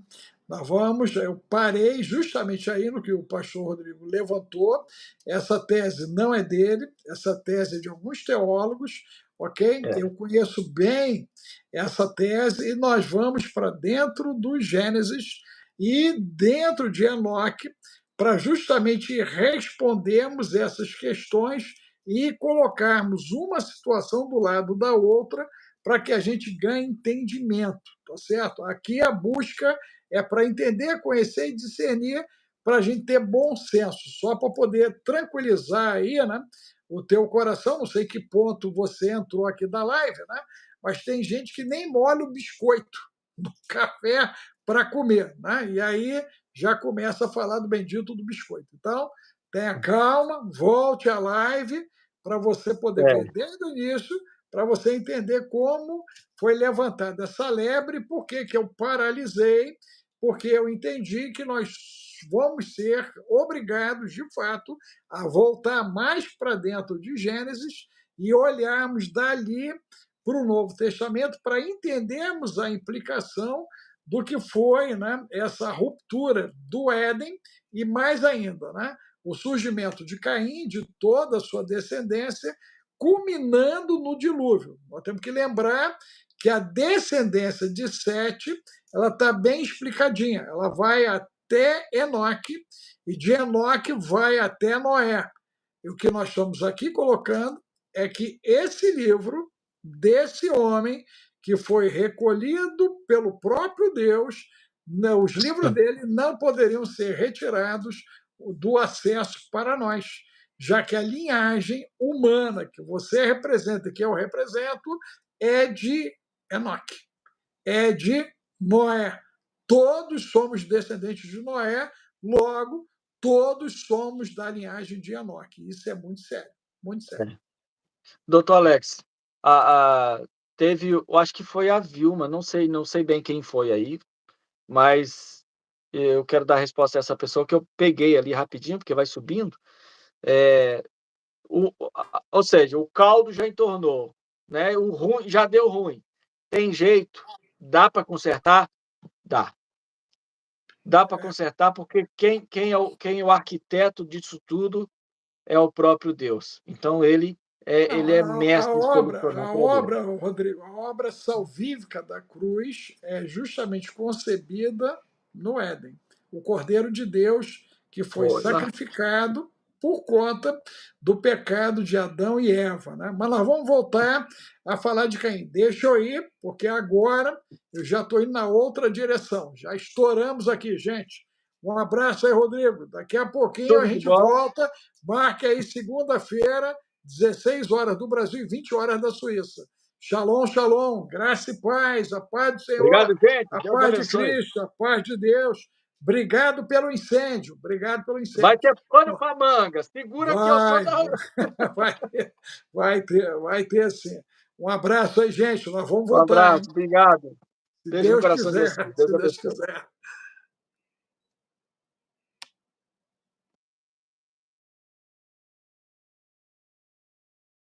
Eu parei justamente aí no que o pastor Rodrigo levantou. Essa tese não é dele, essa tese é de alguns teólogos, ok? É, Eu conheço bem essa tese e nós vamos para dentro do Gênesis e dentro de Enoque para justamente respondermos essas questões e colocarmos uma situação do lado da outra para que a gente ganhe entendimento, tá certo? Aqui a busca é para entender, conhecer e discernir, para a gente ter bom senso, só para poder tranquilizar aí, né, o teu coração. Não sei que ponto você entrou aqui da live, né? Mas tem gente que nem molha o biscoito no café para comer, né? E aí já começa a falar do bendito do biscoito. Então, tenha calma, volte à live para você poder ver é, desde o início, para você entender como foi levantada essa lebre, por que que eu paralisei, porque eu entendi que nós vamos ser obrigados, de fato, a voltar mais para dentro de Gênesis e olharmos dali para o Novo Testamento para entendermos a implicação do que foi, né, essa ruptura do Éden e, mais ainda, né, o surgimento de Caim, de toda a sua descendência, culminando no dilúvio. Nós temos que lembrar que a descendência de Sete ela está bem explicadinha. Ela vai até Enoque e de Enoque vai até Noé. E o que nós estamos aqui colocando é que esse livro desse homem que foi recolhido pelo próprio Deus, os livros dele não poderiam ser retirados do acesso para nós, já que a linhagem humana que você representa, que eu represento, é de Enoque, é de Noé. Todos somos descendentes de Noé, logo, todos somos da linhagem de Enoque. Isso é muito sério, muito sério. é. Doutor Alex, teve, eu acho que foi a Vilma, não sei bem quem foi aí, mas eu quero dar a resposta a essa pessoa que eu peguei ali rapidinho, porque vai subindo. É, ou seja, o caldo já entornou, né? O ruim já deu ruim. Tem jeito? Dá para consertar? Dá. Dá para consertar, porque quem é o arquiteto disso tudo é o próprio Deus. Então Não, ele é mestre em solucionar problemas. Rodrigo, a obra salvífica da cruz é justamente concebida no Éden. O Cordeiro de Deus que foi Foi lá. sacrificado por conta do pecado de Adão e Eva. Né? Mas nós vamos voltar a falar de Caim. Deixa eu ir, porque agora eu já estou indo na outra direção. Já estouramos aqui, gente. Um abraço aí, Rodrigo. Daqui a pouquinho a Tudo de gente bom. volta. Marque aí segunda-feira 16 horas do Brasil e 20 horas da Suíça. Shalom, shalom, graça e paz, a paz do Senhor, Obrigado, gente. a Deus paz de abençoe. Cristo, a paz de Deus. Obrigado pelo incêndio, obrigado pelo Vai incêndio. ter pano para manga. Segura que eu sou Vai, da. vai ter sim. Um abraço aí, gente. Nós vamos Um voltar, hein? abraço, obrigado. Se Beijo no Deus coração de quiser, vocês. Deus se Deus abençoe. quiser.